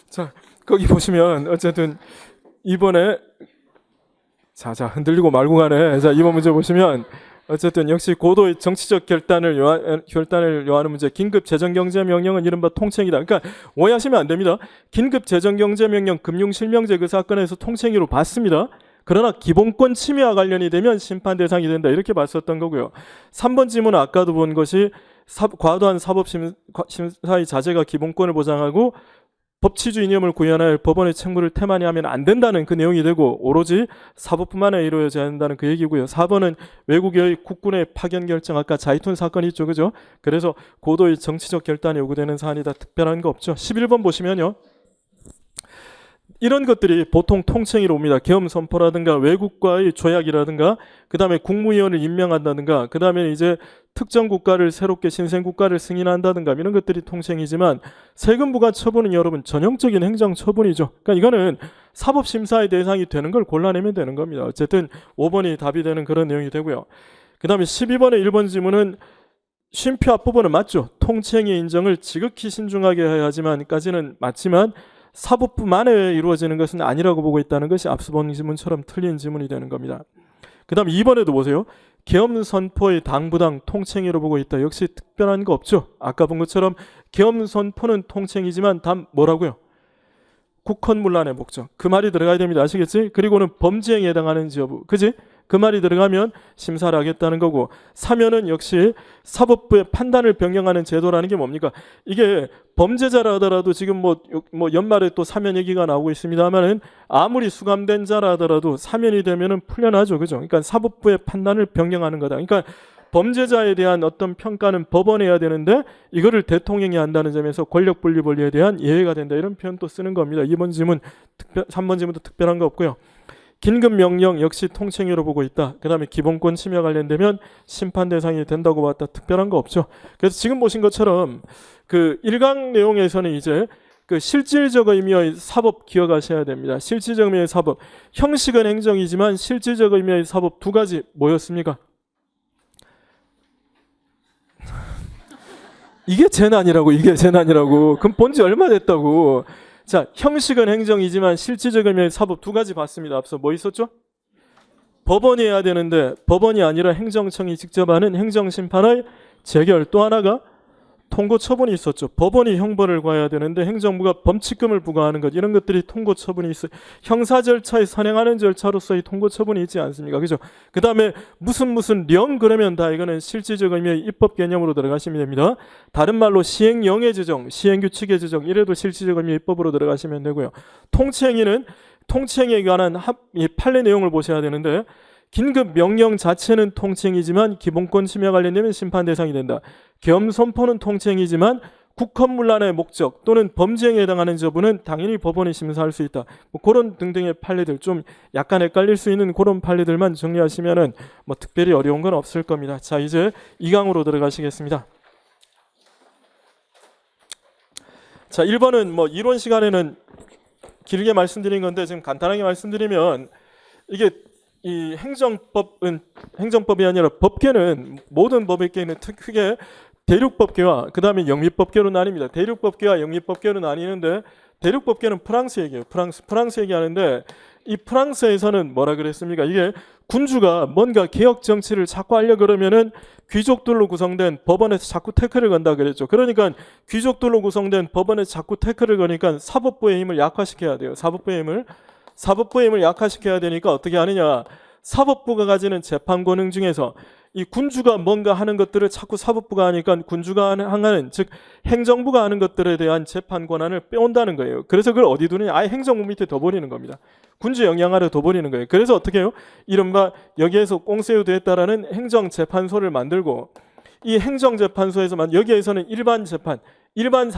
자, 거기 보시면 어쨌든 이번에 자 흔들리고 말고 가네. 자, 이번 문제 보시면 어쨌든 역시 고도의 정치적 결단을 요하는 문제. 긴급 재정경제명령은 이른바 통칭이다. 그러니까 오해하시면 안 됩니다. 긴급 재정경제명령 금융실명제 그 사건에서 통칭으로 봤습니다. 그러나 기본권 침해와 관련이 되면 심판 대상이 된다. 이렇게 봤었던 거고요. 3번 질문은 아까도 본 것이 과도한 사법심사의 자제가 기본권을 보장하고 법치주의 이념을 구현할 법원의 책무를 태만히 하면 안 된다는 그 내용이 되고 오로지 사법부만에 이루어져야 한다는 그 얘기고요. 4번은 외국의 국군의 파견 결정 아까 자이툰 사건이 있죠. 그죠? 그래서 고도의 정치적 결단이 요구되는 사안이다. 특별한 거 없죠. 11번 보시면요. 이런 것들이 보통 통칭으로 옵니다. 계엄 선포라든가 외국과의 조약이라든가 그 다음에 국무위원을 임명한다든가 그 다음에 이제 특정 국가를 새롭게 신생 국가를 승인한다든가 이런 것들이 통칭이지만 세금 부과 처분은 여러분 전형적인 행정 처분이죠. 그러니까 이거는 사법심사의 대상이 되는 걸 골라내면 되는 겁니다. 어쨌든 5번이 답이 되는 그런 내용이 되고요. 그 다음에 12번의 1번 지문은 쉼표 앞부분은 맞죠. 통칭의 인정을 지극히 신중하게 해야 하지만까지는 맞지만 사법부만에 이루어지는 것은 아니라고 보고 있다는 것이 앞서 본 지문처럼 틀린 지문이 되는 겁니다. 그 다음 2번에도 보세요. 계엄 선포의 당부당 통칭으로 보고 있다. 역시 특별한 거 없죠. 아까 본 것처럼 계엄 선포는 통칭이지만 단 뭐라고요? 국헌문란의 목적. 그 말이 들어가야 됩니다. 아시겠지? 그리고는 범죄행위에 해당하는지 여부. 그지? 그 말이 들어가면 심사를 하겠다는 거고 사면은 역시 사법부의 판단을 변경하는 제도라는 게 뭡니까? 이게 범죄자라 하더라도 지금 뭐 연말에 또 사면 얘기가 나오고 있습니다만은 아무리 수감된 자라 하더라도 사면이 되면은 풀려나죠. 그죠? 그러니까 사법부의 판단을 변경하는 거다. 그러니까 범죄자에 대한 어떤 평가는 법원이 해야 되는데 이거를 대통령이 한다는 점에서 권력분리 원리에 대한 예외가 된다. 이런 표현도 쓰는 겁니다. 2번 지문, 3번 지문도 특별한 거 없고요. 긴급 명령 역시 통칭으로 보고 있다. 그 다음에 기본권 침해 관련되면 심판 대상이 된다고 봤다. 특별한 거 없죠. 그래서 지금 보신 것처럼 그 1강 내용에서는 이제 그 실질적 의미의 사법 기억하셔야 됩니다. 실질적 의미의 사법. 형식은 행정이지만 실질적 의미의 사법 두 가지 뭐였습니까? 이게 재난이라고. 그럼 본 지 얼마 됐다고. 자, 형식은 행정이지만 실질적 의미의 사법 두 가지 봤습니다. 앞서 뭐 있었죠? 법원이 해야 되는데 법원이 아니라 행정청이 직접 하는 행정심판의 재결. 또 하나가 통고 처분이 있었죠. 법원이 형벌을 가해야 되는데 행정부가 범칙금을 부과하는 것, 이런 것들이 통고 처분이 있어요. 형사 절차에 선행하는 절차로서의 통고 처분이 있지 않습니까? 그죠? 그 다음에 무슨 령 그러면 다 이거는 실질적 의미의 입법 개념으로 들어가시면 됩니다. 다른 말로 시행령의 제정, 시행규칙의 제정, 이래도 실질적 의미의 입법으로 들어가시면 되고요. 통치행위는 통치행위에 관한 이 판례 내용을 보셔야 되는데, 긴급 명령 자체는 통치행위지만 기본권 침해 관련되면 심판 대상이 된다. 겸손포는 통치행위지만 국헌문란의 목적 또는 범죄행위에 해당하는 여부는 당연히 법원이 심사할 수 있다. 뭐 그런 등등의 판례들, 좀 약간 헷갈릴 수 있는 그런 판례들만 정리하시면은 뭐 특별히 어려운 건 없을 겁니다. 자, 이제 2강으로 들어가시겠습니다. 자, 1번은 뭐 이론 시간에는 길게 말씀드린 건데 지금 간단하게 말씀드리면, 이게 이 행정법이 아니라 법계는, 모든 법계는 크게 대륙법계와 그 다음에 영미법계로 나뉩니다. 대륙법계와 영미법계로 나뉘는데, 대륙법계는 프랑스 얘기예요. 프랑스 얘기하는데, 이 프랑스에서는 뭐라 그랬습니까? 이게 군주가 뭔가 개혁 정치를 자꾸 하려 그러면은 귀족들로 구성된 법원에서 자꾸 태클을 건다 그랬죠. 그러니까 귀족들로 구성된 법원에서 자꾸 태클을 거니까 사법부의 힘을 약화시켜야 돼요. 사법부의 힘을 약화시켜야 되니까 어떻게 하느냐? 사법부가 가지는 재판 권능 중에서 이 군주가 뭔가 하는 것들을 자꾸 사법부가 하니까 군주가 하는, 즉 행정부가 하는 것들에 대한 재판 권한을 빼온다는 거예요. 그래서 그걸 어디 두느냐? 아예 행정부 밑에 둬버리는 겁니다. 군주 영향 아래 둬버리는 거예요. 그래서 어떻게 해요? 이른바 여기에서 꽁세우됐다라는 행정재판소를 만들고, 이 행정재판소에서만, 여기에서는 일반 재판, 일반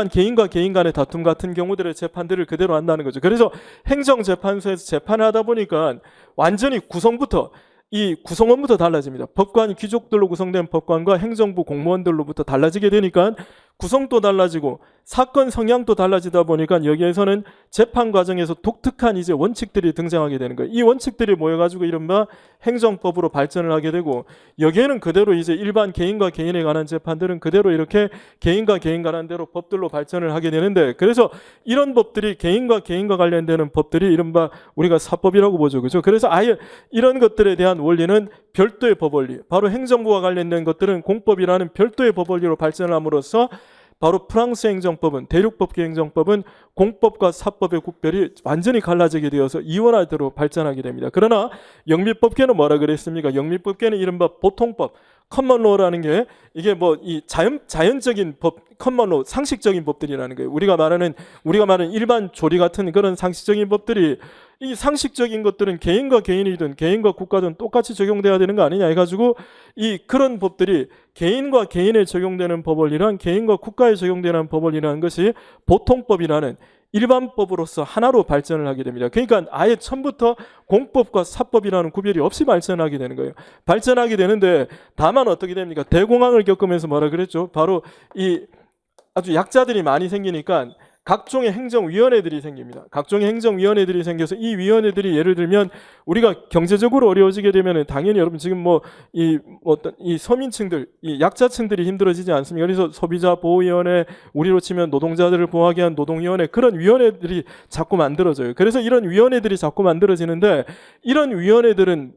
개인과 개인 간의 다툼 같은 경우들의 재판들을 그대로 한다는 거죠. 그래서 행정재판소에서 재판을 하다 보니까 완전히 구성원부터 달라집니다. 법관, 귀족들로 구성된 법관과 행정부 공무원들로부터 달라지게 되니까 구성도 달라지고 사건 성향도 달라지다 보니까 여기에서는 재판 과정에서 독특한 이제 원칙들이 등장하게 되는 거예요. 이 원칙들이 모여가지고 이른바 행정법으로 발전을 하게 되고, 여기에는 그대로 이제 일반 개인과 개인에 관한 재판들은 그대로 이렇게 개인과 개인 관한 대로 법들로 발전을 하게 되는데, 그래서 이런 법들이 개인과 관련되는 법들이 이른바 우리가 사법이라고 보죠. 그죠? 그래서 아예 이런 것들에 대한 원리는 별도의 법원리, 바로 행정부와 관련된 것들은 공법이라는 별도의 법원리로 발전을 함으로써 바로 프랑스 행정법은, 대륙법계 행정법은 공법과 사법의 구별이 완전히 갈라지게 되어서 이원화대로 발전하게 됩니다. 그러나 영미법계는 뭐라 그랬습니까? 영미법계는 이른바 보통법, 커먼로라는 게, 이게 뭐 이 자연적인 법, 커먼로, 상식적인 법들이라는 거예요. 우리가 말하는 일반 조리 같은 그런 상식적인 법들이, 이 상식적인 것들은 개인과 개인이든 개인과 국가든 똑같이 적용돼야 되는 거 아니냐 해가지고, 이 그런 법들이 개인과 개인에 적용되는 법원이란, 개인과 국가에 적용되는 법원이라는 것이 보통법이라는 일반법으로서 하나로 발전을 하게 됩니다. 그러니까 아예 처음부터 공법과 사법이라는 구별이 없이 발전하게 되는 거예요. 발전하게 되는데, 다만 어떻게 됩니까? 대공황을 겪으면서 뭐라 그랬죠? 바로 이 아주 약자들이 많이 생기니까 각종의 행정위원회들이 생깁니다. 각종의 행정위원회들이 생겨서 이 위원회들이, 예를 들면 우리가 경제적으로 어려워지게 되면 당연히 여러분 지금 이 서민층들, 이 약자층들이 힘들어지지 않습니까? 그래서 소비자보호위원회, 우리로 치면 노동자들을 보호하기 위한 노동위원회, 그런 위원회들이 자꾸 만들어져요. 그래서 이런 위원회들이 자꾸 만들어지는데, 이런 위원회들은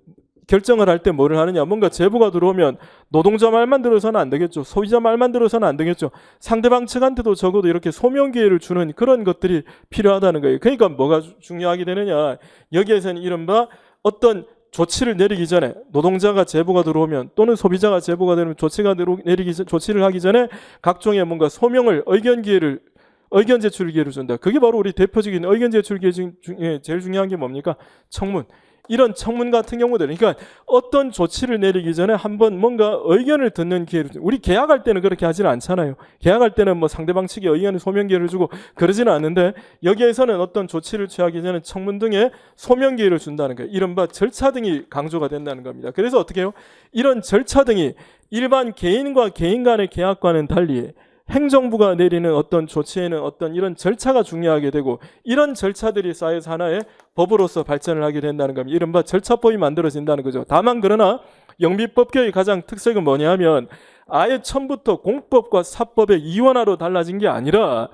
결정을 할 때 뭐를 하느냐? 뭔가 제보가 들어오면 노동자 말만 들어서는 안 되겠죠. 소비자 말만 들어서는 안 되겠죠. 상대방 측한테도 적어도 이렇게 소명 기회를 주는 그런 것들이 필요하다는 거예요. 그러니까 뭐가 중요하게 되느냐? 여기에서는 이른바 어떤 조치를 내리기 전에, 노동자가 제보가 들어오면 또는 소비자가 제보가 되면 조치를 하기 전에 각종의 뭔가 소명을, 의견 제출 기회를 준다. 그게 바로 우리 대표적인 의견 제출 기회 중에 제일 중요한 게 뭡니까? 청문. 이런 청문 같은 경우들, 그러니까 어떤 조치를 내리기 전에 한번 뭔가 의견을 듣는 기회를, 우리 계약할 때는 그렇게 하지는 않잖아요. 계약할 때는 뭐 상대방 측에 의견을 소명 기회를 주고 그러지는 않는데, 여기에서는 어떤 조치를 취하기 전에 청문 등의 소명 기회를 준다는 거예요. 이른바 절차 등이 강조가 된다는 겁니다. 그래서 어떻게 해요? 이런 절차 등이 일반 개인과 개인 간의 계약과는 달리 행정부가 내리는 어떤 조치에는 어떤 이런 절차가 중요하게 되고, 이런 절차들이 쌓여서 하나의 법으로서 발전을 하게 된다는 겁니다. 이른바 절차법이 만들어진다는 거죠. 다만 그러나 영미법계의 가장 특색은 뭐냐 하면, 아예 처음부터 공법과 사법의 이원화로 달라진 게 아니라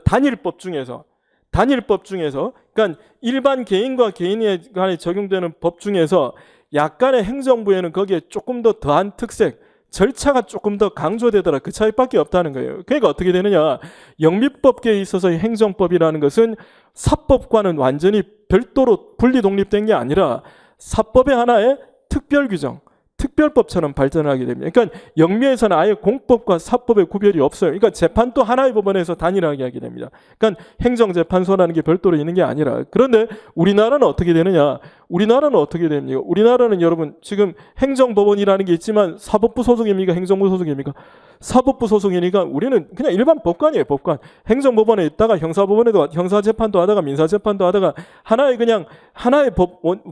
단일법 중에서, 그러니까 일반 개인과 개인에 관해 적용되는 법 중에서 약간의 행정부에는 거기에 조금 더 더한 특색, 절차가 조금 더 강조되더라. 그 차이밖에 없다는 거예요. 그러니까 어떻게 되느냐? 영미법계에 있어서 행정법이라는 것은 사법과는 완전히 별도로 분리 독립된 게 아니라 사법의 하나의 특별 규정, 특별법처럼 발전하게 됩니다. 그러니까 영미에서는 아예 공법과 사법의 구별이 없어요. 그러니까 재판도 하나의 법원에서 단일하게 하게 됩니다. 그러니까 행정재판소라는 게 별도로 있는 게 아니라. 그런데 우리나라는 어떻게 되느냐? 우리나라는 어떻게 됩니까? 우리나라는 여러분 지금 행정법원이라는 게 있지만 사법부 소속입니까? 행정부 소속입니까? 사법부 소속이니까 우리는 그냥 일반 법관이에요. 법관. 행정법원에 있다가 형사법원에도 형사재판도 하다가 민사재판도 하다가 하나의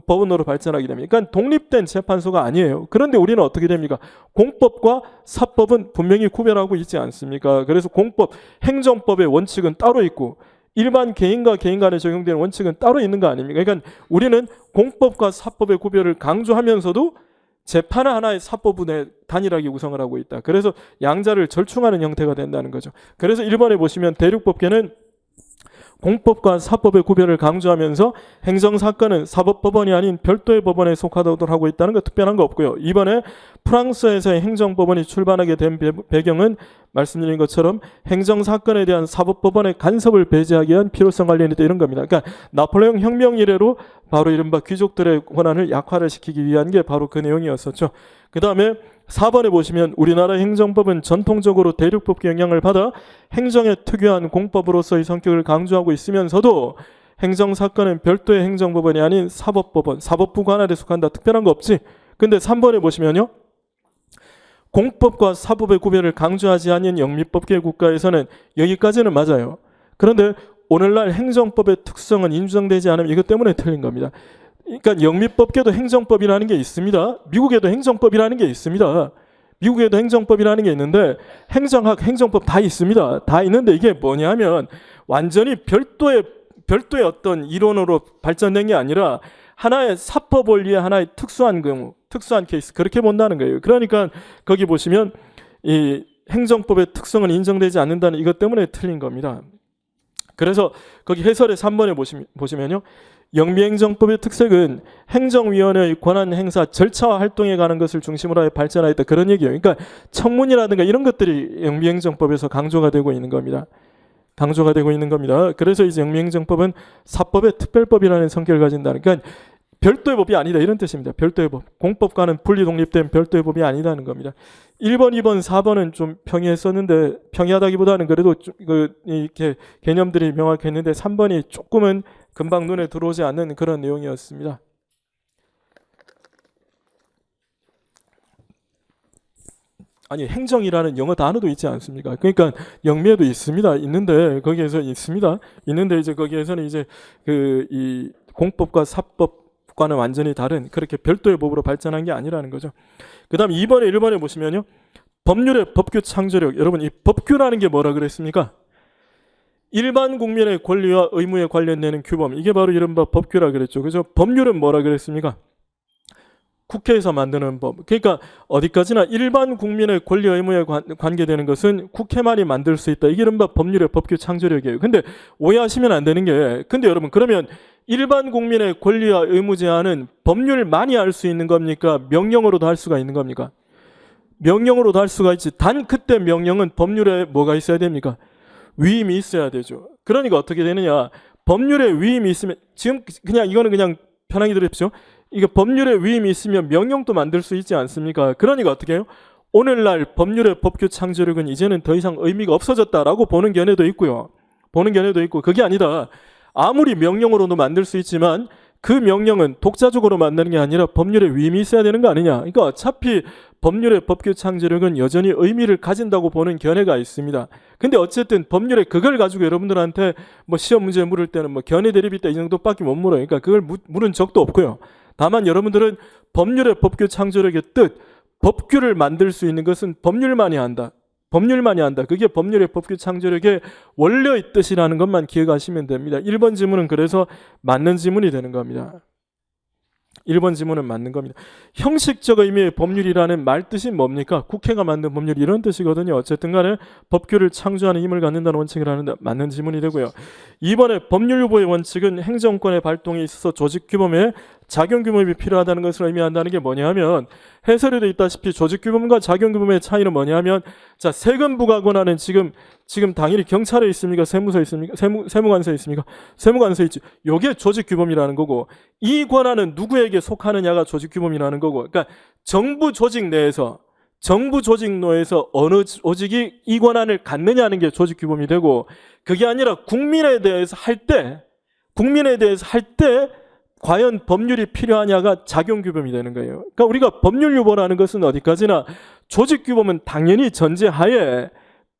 법원으로 발전하게 됩니다. 그러니까 독립된 재판소가 아니에요. 그런데 우리는 어떻게 됩니까? 공법과 사법은 분명히 구별하고 있지 않습니까? 그래서 공법, 행정법의 원칙은 따로 있고 일반 개인과 개인 간에 적용되는 원칙은 따로 있는 거 아닙니까? 그러니까 우리는 공법과 사법의 구별을 강조하면서도 재판은 하나의 사법분에 단일하게 구성을 하고 있다. 그래서 양자를 절충하는 형태가 된다는 거죠. 그래서 1번에 보시면 대륙법계는 공법과 사법의 구별을 강조하면서 행정사건은 사법법원이 아닌 별도의 법원에 속하도록 하고 있다는 거 특별한 거 없고요. 이번에 프랑스에서의 행정법원이 출발하게 된 배경은 말씀드린 것처럼 행정사건에 대한 사법법원의 간섭을 배제하기 위한 필요성 관련이 있다 이런 겁니다. 그러니까 나폴레옹 혁명 이래로 바로 이른바 귀족들의 권한을 약화를 시키기 위한 게 바로 그 내용이었었죠. 그 다음에 4번에 보시면 우리나라 행정법은 전통적으로 대륙법계 영향을 받아 행정에 특유한 공법으로서의 성격을 강조하고 있으면서도 행정사건은 별도의 행정법원이 아닌 사법법원, 사법부 관할에 속한다. 특별한 거 없지? 근데 3번에 보시면요. 공법과 사법의 구별을 강조하지 않은 영미법계 국가에서는 여기까지는 맞아요. 그런데 오늘날 행정법의 특성은 인정되지 않으면 이것 때문에 틀린 겁니다. 그러니까 영미법계도 행정법이라는 게 있습니다. 미국에도 행정법이라는 게 있습니다. 미국에도 행정법이라는 게 있는데 행정학, 행정법 다 있습니다. 다 있는데 이게 뭐냐면 완전히 별도의 어떤 이론으로 발전된 게 아니라 하나의 사법 원리의 하나의 특수한 경우, 특수한 케이스 그렇게 본다는 거예요. 그러니까 거기 보시면 이 행정법의 특성은 인정되지 않는다는 이것 때문에 틀린 겁니다. 그래서 거기 해설의 3번에 보시면요. 영미행정법의 특색은 행정위원회의 권한 행사 절차와 활동에 관한 것을 중심으로 하여 발전하였다. 그런 얘기예요. 그러니까 청문이라든가 이런 것들이 영미행정법에서 강조가 되고 있는 겁니다. 강조가 되고 있는 겁니다. 그래서 이제 영미행정법은 사법의 특별법이라는 성격을 가진다는 그러니까 별도의 법이 아니다 이런 뜻입니다. 별도의 법. 공법과는 분리 독립된 별도의 법이 아니다는 겁니다. 1번, 2번, 4번은 좀 평이했었는데 평이하다기보다는 그래도 이렇게 개념들이 명확했는데 3번이 조금은 금방 눈에 들어오지 않는 그런 내용이었습니다. 아니 행정이라는 영어 단어도 있지 않습니까? 그러니까 영미에도 있습니다. 있는데 거기에서 있습니다. 있는데 이제 거기에서는 이제 이 공법과 사법과는 완전히 다른 그렇게 별도의 법으로 발전한 게 아니라는 거죠. 그다음 2번에 1번에 보시면요. 법률의 법규 창조력. 여러분 이 법규라는 게 뭐라 그랬습니까? 일반 국민의 권리와 의무에 관련되는 규범. 이게 바로 이른바 법규라 그랬죠. 그죠? 법률은 뭐라 그랬습니까? 국회에서 만드는 법. 그러니까 어디까지나 일반 국민의 권리 의무에 관계되는 것은 국회만이 만들 수 있다. 이게 이른바 법률의 법규 창조력이에요. 근데 오해하시면 안 되는 게 근데 여러분 그러면 일반 국민의 권리와 의무 제한은 법률만이 할 수 있는 겁니까? 명령으로도 할 수가 있는 겁니까? 명령으로도 할 수가 있지. 단 그때 명령은 법률에 뭐가 있어야 됩니까? 위임이 있어야 되죠. 그러니까 어떻게 되느냐? 법률에 위임이 있으면 지금 그냥 이거는 그냥 편하게 들으십시오. 이게 법률에 위임이 있으면 명령도 만들 수 있지 않습니까? 그러니까 어떻게 해요? 오늘날 법률의 법규 창조력은 이제는 더 이상 의미가 없어졌다라고 보는 견해도 있고요. 보는 견해도 있고 그게 아니다. 아무리 명령으로도 만들 수 있지만 그 명령은 독자적으로 만드는 게 아니라 법률에 위임이 있어야 되는 거 아니냐. 그러니까 어차피 법률의 법규 창조력은 여전히 의미를 가진다고 보는 견해가 있습니다. 근데 어쨌든 법률에 그걸 가지고 여러분들한테 뭐 시험 문제 물을 때는 뭐 견해 대립이 있다 이 정도밖에 못 물어요. 그러니까 그걸 물은 적도 없고요. 다만 여러분들은 법률의 법규 창조력의 뜻, 법규를 만들 수 있는 것은 법률만이 한다. 법률만이 한다. 그게 법률의 법규 창조력의 원래의 뜻이라는 것만 기억하시면 됩니다. 1번 지문은 그래서 맞는 지문이 되는 겁니다. 1번 지문은 맞는 겁니다. 형식적 의미의 법률이라는 말 뜻이 뭡니까? 국회가 만든 법률 이런 뜻이거든요. 어쨌든 간에 법규를 창조하는 힘을 갖는다는 원칙을 하는데 맞는 지문이 되고요. 2번에 법률 유보의 원칙은 행정권의 발동에 있어서 조직 규범에 작용규범이 필요하다는 것을 의미한다는 게 뭐냐 하면 해설에 되어 있다시피 조직규범과 작용규범의 차이는 뭐냐 하면 자, 세금부가 권한은 지금 당연히 경찰에 있습니까? 세무서에 있습니까? 세무관서에 있습니까? 세무관서에 있지. 요게 조직규범이라는 거고 이 권한은 누구에게 속하느냐가 조직규범이라는 거고 그러니까 정부 조직 내에서 어느 조직이 이 권한을 갖느냐는 게 조직규범이 되고 그게 아니라 국민에 대해서 할 때 과연 법률이 필요하냐가 작용규범이 되는 거예요. 그러니까 우리가 법률유보라는 것은 어디까지나 조직규범은 당연히 전제하에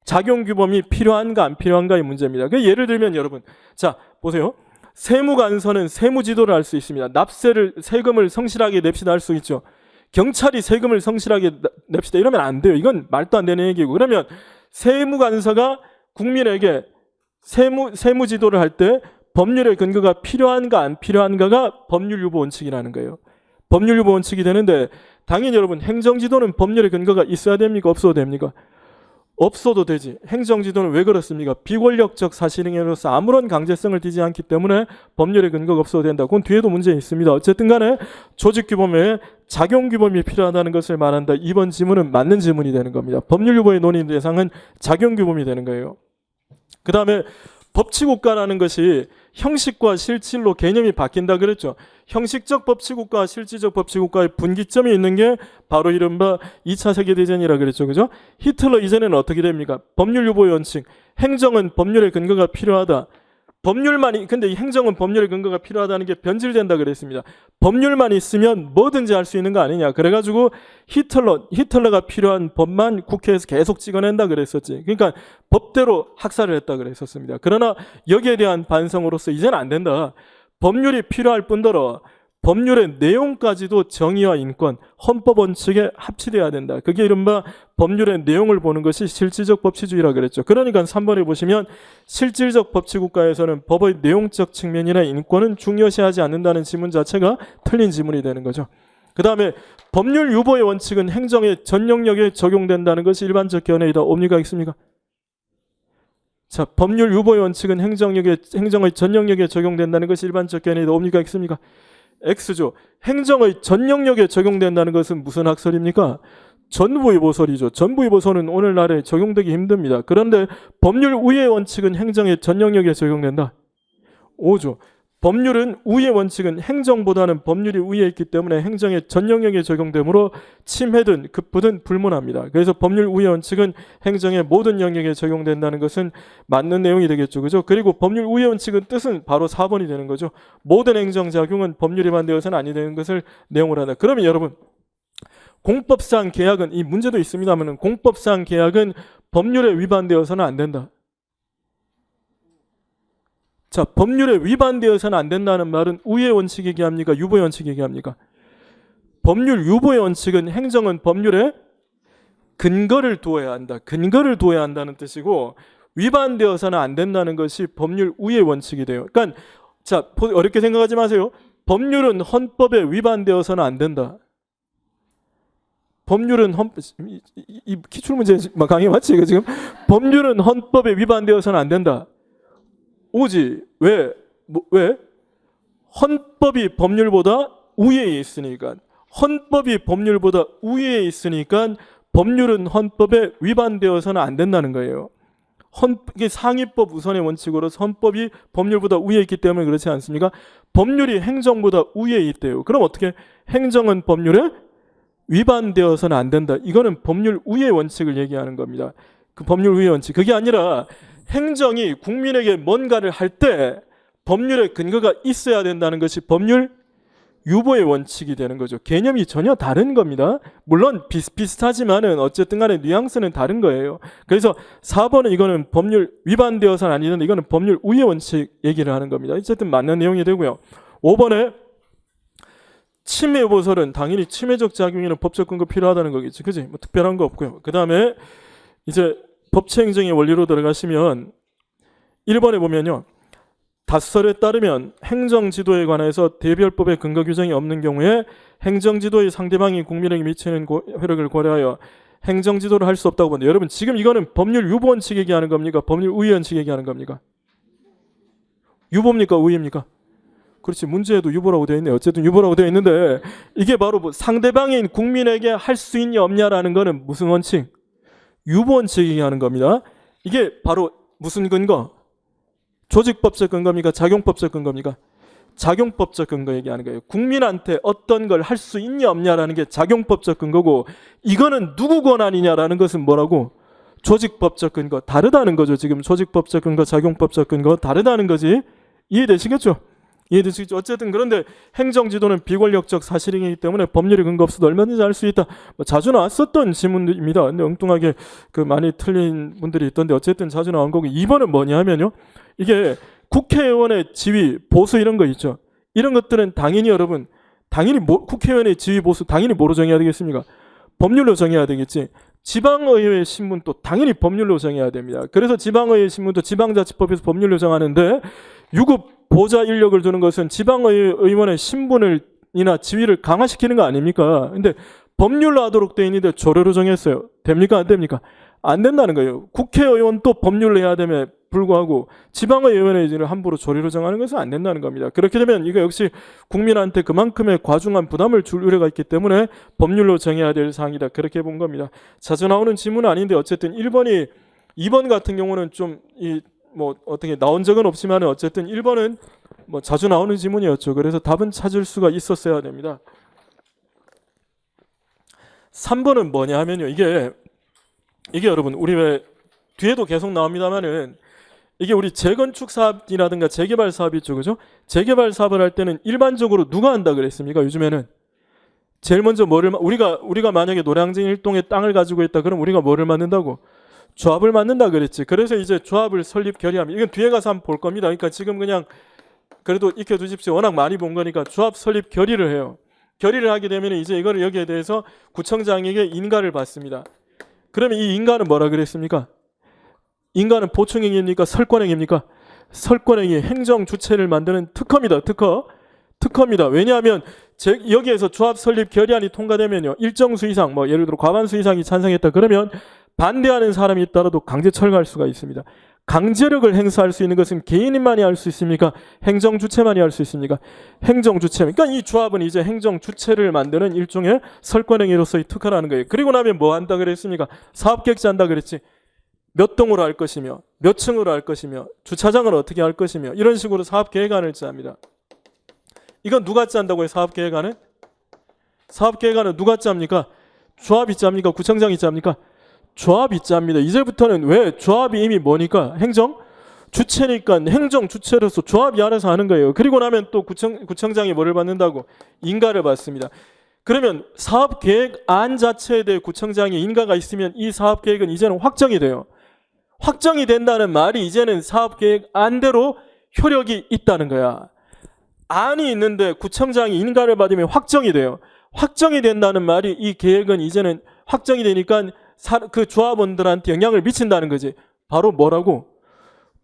작용규범이 필요한가 안 필요한가의 문제입니다. 그러니까 예를 들면 여러분 자 보세요. 세무관서는 세무지도를 할 수 있습니다. 세금을 성실하게 냅시다 할 수 있죠. 경찰이 세금을 성실하게 냅시다 이러면 안 돼요. 이건 말도 안 되는 얘기고 그러면 세무관서가 국민에게 세무지도를 할 때 법률의 근거가 필요한가 안 필요한가가 법률유보 원칙이라는 거예요. 법률유보 원칙이 되는데 당연히 여러분 행정지도는 법률의 근거가 있어야 됩니까? 없어도 됩니까? 없어도 되지. 행정지도는 왜 그렇습니까? 비권력적 사실행위로서 아무런 강제성을 띠지 않기 때문에 법률의 근거가 없어도 된다. 그건 뒤에도 문제 있습니다. 어쨌든 간에 조직규범에 작용규범이 필요하다는 것을 말한다. 이번 지문은 맞는 지문이 되는 겁니다. 법률유보의 논의 대상은 작용규범이 되는 거예요. 그 다음에 법치국가라는 것이 형식과 실질로 개념이 바뀐다 그랬죠. 형식적 법치국가와 실질적 법치국가의 분기점이 있는 게 바로 이른바 2차 세계대전이라 그랬죠. 그죠? 히틀러 이전에는 어떻게 됩니까? 법률유보의 원칙. 행정은 법률의 근거가 필요하다. 근데 이 행정은 법률의 근거가 필요하다는 게 변질된다 그랬습니다. 법률만 있으면 뭐든지 할 수 있는 거 아니냐. 그래가지고 히틀러가 필요한 법만 국회에서 계속 찍어낸다 그랬었지. 그러니까 법대로 학살을 했다 그랬었습니다. 그러나 여기에 대한 반성으로서 이제는 안 된다. 법률이 필요할 뿐더러 법률의 내용까지도 정의와 인권, 헌법 원칙에 합치돼야 된다. 그게 이른바 법률의 내용을 보는 것이 실질적 법치주의라 그랬죠. 그러니까 3번에 보시면 실질적 법치국가에서는 법의 내용적 측면이나 인권은 중요시하지 않는다는 지문 자체가 틀린 지문이 되는 거죠. 그 다음에 법률 유보의 원칙은 행정의 전 영역에 적용된다는 것이 일반적 견해이다. 옵니까 있습니까? 자, 법률 유보의 원칙은 행정의 전 영역에 적용된다는 것이 일반적 견해이다. 옵니까 있습니까? X죠. 행정의 전 영역에 적용된다는 것은 무슨 학설입니까? 전부의보설이죠. 전부의보설은 오늘날에 적용되기 힘듭니다. 그런데 법률 우위의 원칙은 행정의 전 영역에 적용된다. O죠. 법률은 우위의 원칙은 행정보다는 법률이 우위에 있기 때문에 행정의 전 영역에 적용되므로 침해든 급부든 불문합니다. 그래서 법률 우위의 원칙은 행정의 모든 영역에 적용된다는 것은 맞는 내용이 되겠죠. 그죠? 그리고 법률 우위의 원칙은 뜻은 바로 4번이 되는 거죠. 모든 행정작용은 법률에 반대해서는 아니 되는 것을 내용으로 한다. 그러면 여러분 공법상 계약은 이 문제도 있습니다만 공법상 계약은 법률에 위반되어서는 안 된다. 자, 법률에 위반되어서는 안 된다는 말은 우위의 원칙 얘기합니까? 유보의 원칙 얘기합니까? 법률 유보의 원칙은 행정은 법률에 근거를 두어야 한다. 근거를 두어야 한다는 뜻이고 위반되어서는 안 된다는 것이 법률 우위의 원칙이 돼요. 그러니까 자, 어렵게 생각하지 마세요. 법률은 헌법에 위반되어서는 안 된다. 법률은 이 기출문제 강의 맞지? 이거 지금 법률은 헌법에 위반되어서는 안 된다. 오지. 왜? 왜? 헌법이 법률보다 우위에 있으니까. 헌법이 법률보다 우위에 있으니까 법률은 헌법에 위반되어서는 안 된다는 거예요. 이게 상위법 우선의 원칙으로서 헌법이 법률보다 우위에 있기 때문에 그렇지 않습니까? 법률이 행정보다 우위에 있대요. 그럼 어떻게? 행정은 법률에 위반되어서는 안 된다. 이거는 법률 우위의 원칙을 얘기하는 겁니다. 그 법률 우위의 원칙. 그게 아니라 행정이 국민에게 뭔가를 할 때 법률의 근거가 있어야 된다는 것이 법률 유보의 원칙이 되는 거죠. 개념이 전혀 다른 겁니다. 물론 비슷비슷하지만은 어쨌든 간에 뉘앙스는 다른 거예요. 그래서 4번은 이거는 법률 위반되어서는 안 되는데 이거는 법률 우위의 원칙 얘기를 하는 겁니다. 어쨌든 맞는 내용이 되고요. 5번에 침해보설은 당연히 침해적 작용에는 법적 근거 필요하다는 거겠지. 그지? 뭐 특별한 거 없고요. 그 다음에 이제 법치행정의 원리로 들어가시면 1번에 보면요. 다수설에 따르면 행정지도에 관해서 대별법의 근거 규정이 없는 경우에 행정지도의 상대방이 국민에게 미치는 효력을 고려하여 행정지도를 할 수 없다고 본다. 여러분 지금 이거는 법률 유보 원칙 얘기하는 겁니까? 법률 우위 원칙 얘기하는 겁니까? 유보입니까? 우위입니까? 그렇지, 문제에도 유보라고 되어 있네. 어쨌든 유보라고 되어 있는데 이게 바로 뭐 상대방인 국민에게 할 수 있냐 없냐라는 거는 무슨 원칙? 유보 원칙이 하는 겁니다. 이게 바로 무슨 근거? 조직법적 근거입니까? 작용법적 근거입니까? 작용법적 근거 얘기하는 거예요. 국민한테 어떤 걸 할 수 있냐 없냐라는 게 작용법적 근거고, 이거는 누구 권한이냐라는 것은 뭐라고? 조직법적 근거. 다르다는 거죠. 지금 조직법적 근거, 작용법적 근거 다르다는 거지. 이해되시겠죠? 이해되시겠죠? 어쨌든 그런데 행정지도는 비권력적 사실이기 때문에 법률의 근거 없어도 얼마든지 할 수 있다. 뭐 자주 나왔었던 지문입니다. 근데 엉뚱하게 그 많이 틀린 분들이 있던데 어쨌든 자주 나온 거고, 2번은 뭐냐면요, 이게 국회의원의 지위, 보수 이런 거 있죠. 이런 것들은 당연히 여러분, 당연히 국회의원의 지위, 보수 당연히 뭐로 정해야 되겠습니까? 법률로 정해야 되겠지. 지방의회 신문도 당연히 법률로 정해야 됩니다. 그래서 지방의회 신문도 지방자치법에서 법률로 정하는데, 유급 보좌 인력을 두는 것은 지방의원의 신분이나 지위를 강화시키는 거 아닙니까? 근데 법률로 하도록 되어 있는데 조례로 정했어요. 됩니까? 안 됩니까? 안 된다는 거예요. 국회의원도 법률로 해야 됨에 불구하고 지방의원의 지위를 함부로 조례로 정하는 것은 안 된다는 겁니다. 그렇게 되면 이거 역시 국민한테 그만큼의 과중한 부담을 줄 우려가 있기 때문에 법률로 정해야 될 사항이다. 그렇게 본 겁니다. 자주 나오는 질문은 아닌데 어쨌든 1번이, 2번 같은 경우는 좀 뭐 어떻게 나온 적은 없지만 어쨌든 1번은 뭐 자주 나오는 지문이었죠. 그래서 답은 찾을 수가 있었어야 됩니다. 3번은 뭐냐 하면요, 이게 여러분 우리 왜 뒤에도 계속 나옵니다만은 이게 우리 재건축 사업이라든가 재개발 사업이 있죠, 그죠? 재개발 사업을 할 때는 일반적으로 누가 한다 그랬습니까? 요즘에는 제일 먼저 뭐를 우리가 만약에 노량진 일동에 땅을 가지고 있다 그럼 우리가 뭐를 만든다고? 조합을 만든다 그랬지. 그래서 이제 조합을 설립 결의합니다. 이건 뒤에 가서 한번 볼 겁니다. 그러니까 지금 그냥 그래도 익혀두십시오. 워낙 많이 본 거니까 조합 설립 결의를 해요. 결의를 하게 되면 이제 이거를 여기에 대해서 구청장에게 인가를 받습니다. 그러면 이 인가는 뭐라 그랬습니까? 인가는 보충행위입니까? 설권행위입니까? 설권행위, 행정 주체를 만드는 특허입니다. 특허입니다. 왜냐하면 여기에서 조합 설립 결의안이 통과되면요, 일정 수 이상, 뭐 예를 들어 과반수 이상이 찬성했다 그러면 반대하는 사람이 있더라도 강제 철거할 수가 있습니다. 강제력을 행사할 수 있는 것은 개인만이 할 수 있습니까? 행정 주체만이 할 수 있습니까? 행정 주체. 그러니까 이 조합은 이제 행정 주체를 만드는 일종의 설권행위로서의 특허라는 거예요. 그리고 나면 뭐 한다 그랬습니까? 사업계획 짠다 그랬지. 몇 동으로 할 것이며 몇 층으로 할 것이며 주차장을 어떻게 할 것이며 이런 식으로 사업계획안을 짭니다. 이건 누가 짠다고요? 사업계획안은? 사업계획안은 누가 짭니까? 조합이 짭니까? 구청장이 짭니까? 조합이 짭니다. 이제부터는 왜? 조합이 이미 뭐니까? 행정 주체니까 행정 주체로서 조합이 알아서 하는 거예요. 그리고 나면 또 구청장이 뭐를 받는다고? 인가를 받습니다. 그러면 사업계획안 자체에 대해 구청장의 인가가 있으면 이 사업계획은 이제는 확정이 돼요. 확정이 된다는 말이 이제는 사업계획안대로 효력이 있다는 거야. 안이 있는데 구청장이 인가를 받으면 확정이 돼요. 확정이 된다는 말이 이 계획은 이제는 확정이 되니까 그 조합원들한테 영향을 미친다는 거지. 바로 뭐라고?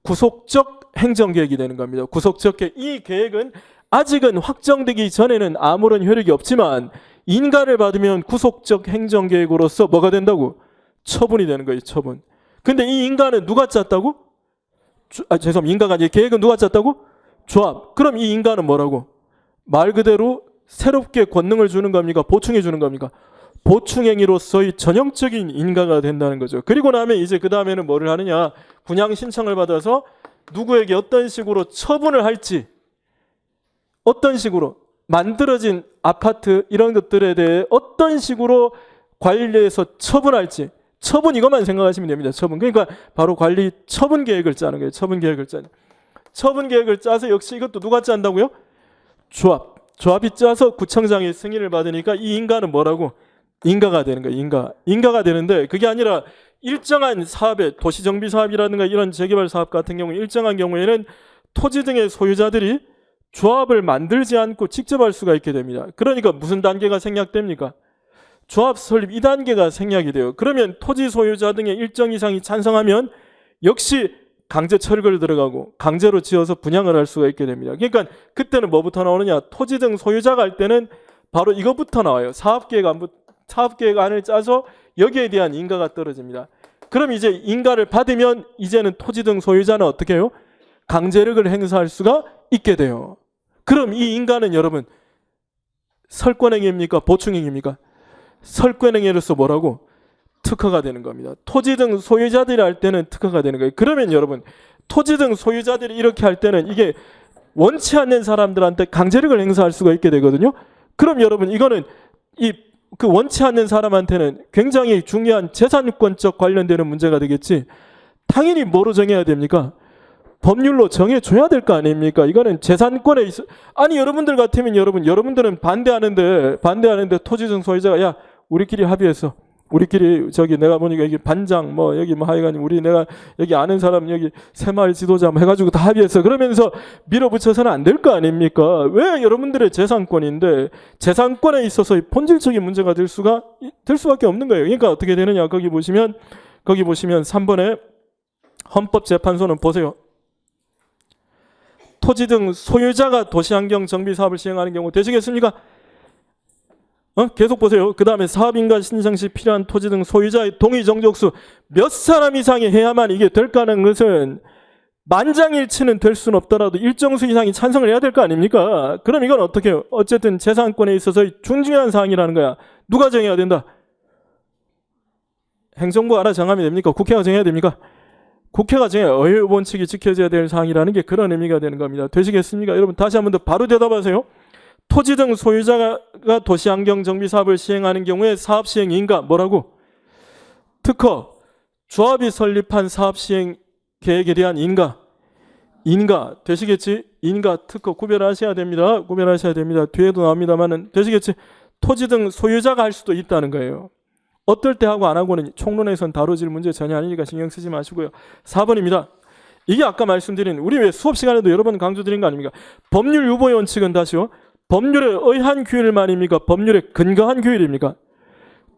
구속적 행정계획이 되는 겁니다. 구속적 계획. 이 계획은 아직은 확정되기 전에는 아무런 효력이 없지만 인가를 받으면 구속적 행정계획으로서 뭐가 된다고? 처분이 되는 거예요. 처분. 근데 이 인가는 누가 짰다고? 죄송합니다. 인가가 아니라 계획은 누가 짰다고? 조합. 그럼 이 인가는 뭐라고? 말 그대로 새롭게 권능을 주는 겁니까? 보충해 주는 겁니까? 보충행위로서의 전형적인 인가가 된다는 거죠. 그리고 나면 이제 그 다음에는 뭐를 하느냐? 분양 신청을 받아서 누구에게 어떤 식으로 처분을 할지, 어떤 식으로 만들어진 아파트 이런 것들에 대해 어떤 식으로 관리해서 처분할지, 처분 이것만 생각하시면 됩니다. 처분. 그러니까 바로 관리 처분 계획을 짜는 거예요. 처분 계획을 짜는. 처분 계획을 짜서 역시 이것도 누가 짠다고요? 조합. 조합이 짜서 구청장의 승인을 받으니까 이 인가는 뭐라고? 인가가 되는 거예요. 인가가 되는데 그게 아니라 일정한 사업에 도시정비 사업이라든가 이런 재개발 사업 같은 경우 일정한 경우에는 토지 등의 소유자들이 조합을 만들지 않고 직접 할 수가 있게 됩니다. 그러니까 무슨 단계가 생략됩니까? 조합 설립 2단계가 생략이 돼요. 그러면 토지 소유자 등의 일정 이상이 찬성하면 역시 강제 철거를 들어가고 강제로 지어서 분양을 할 수가 있게 됩니다. 그러니까 그때는 뭐부터 나오느냐? 토지 등 소유자가 할 때는 바로 이것부터 나와요. 사업계획안을 짜서 여기에 대한 인가가 떨어집니다. 그럼 이제 인가를 받으면 이제는 토지 등 소유자는 어떻게 해요? 강제력을 행사할 수가 있게 돼요. 그럼 이 인간은 여러분 설권행위입니까? 보충행위입니까? 설권행위로서 뭐라고? 특허가 되는 겁니다. 토지 등 소유자들이 할 때는 특허가 되는 거예요. 그러면 여러분 토지 등 소유자들이 이렇게 할 때는 이게 원치 않는 사람들한테 강제력을 행사할 수가 있게 되거든요. 그럼 여러분 이거는 그 원치 않는 사람한테는 굉장히 중요한 재산권적 관련되는 문제가 되겠지. 당연히 뭐로 정해야 됩니까? 법률로 정해줘야 될 거 아닙니까? 이거는 재산권에 있어. 아니 여러분들 같으면 여러분들은 반대하는데 토지 등 소유자가 야 우리끼리 합의했어. 우리끼리 저기 내가 보니까 여기 반장 뭐 여기 뭐 하여간 내가 여기 아는 사람 여기 새마을 지도자 뭐 해가지고 다 합의했어. 그러면서 밀어붙여서는 안 될 거 아닙니까? 왜 여러분들의 재산권인데 재산권에 있어서 본질적인 문제가 될 수밖에 없는 거예요. 그러니까 어떻게 되느냐? 거기 보시면 3번에 헌법재판소는 보세요. 토지 등 소유자가 도시환경 정비 사업을 시행하는 경우 되시겠습니까? 계속 보세요. 그 다음에 사업인가 신청 시 필요한 토지 등 소유자의 동의 정족수 몇 사람 이상이 해야만 이게 될까는 것은 만장일치는 될 수는 없더라도 일정 수 이상이 찬성을 해야 될 거 아닙니까? 그럼 이건 어떻게 해요? 어쨌든 재산권에 있어서 중요한 사항이라는 거야. 누가 정해야 된다? 행정부가 알아 정하면 됩니까? 국회가 정해야 됩니까? 국회가 정해야 의회 원칙이 지켜져야 될 사항이라는 게 그런 의미가 되는 겁니다. 되시겠습니까? 여러분 다시 한 번 더 바로 대답하세요. 토지 등 소유자가 도시환경 정비 사업을 시행하는 경우에 사업 시행 인가 뭐라고? 특허, 조합이 설립한 사업 시행 계획에 대한 인가 되시겠지? 인가, 특허 구별하셔야 됩니다. 뒤에도 나옵니다만은 되시겠지? 토지 등 소유자가 할 수도 있다는 거예요. 어떨 때 하고 안 하고는 총론에선 다뤄질 문제 전혀 아니니까 신경 쓰지 마시고요. 4번입니다. 이게 아까 말씀드린 우리 왜 수업 시간에도 여러 번 강조드린 거 아닙니까? 법률 유보의 원칙은 다시요. 법률에 의한 규율 말입니까? 법률에 근거한 규율입니까?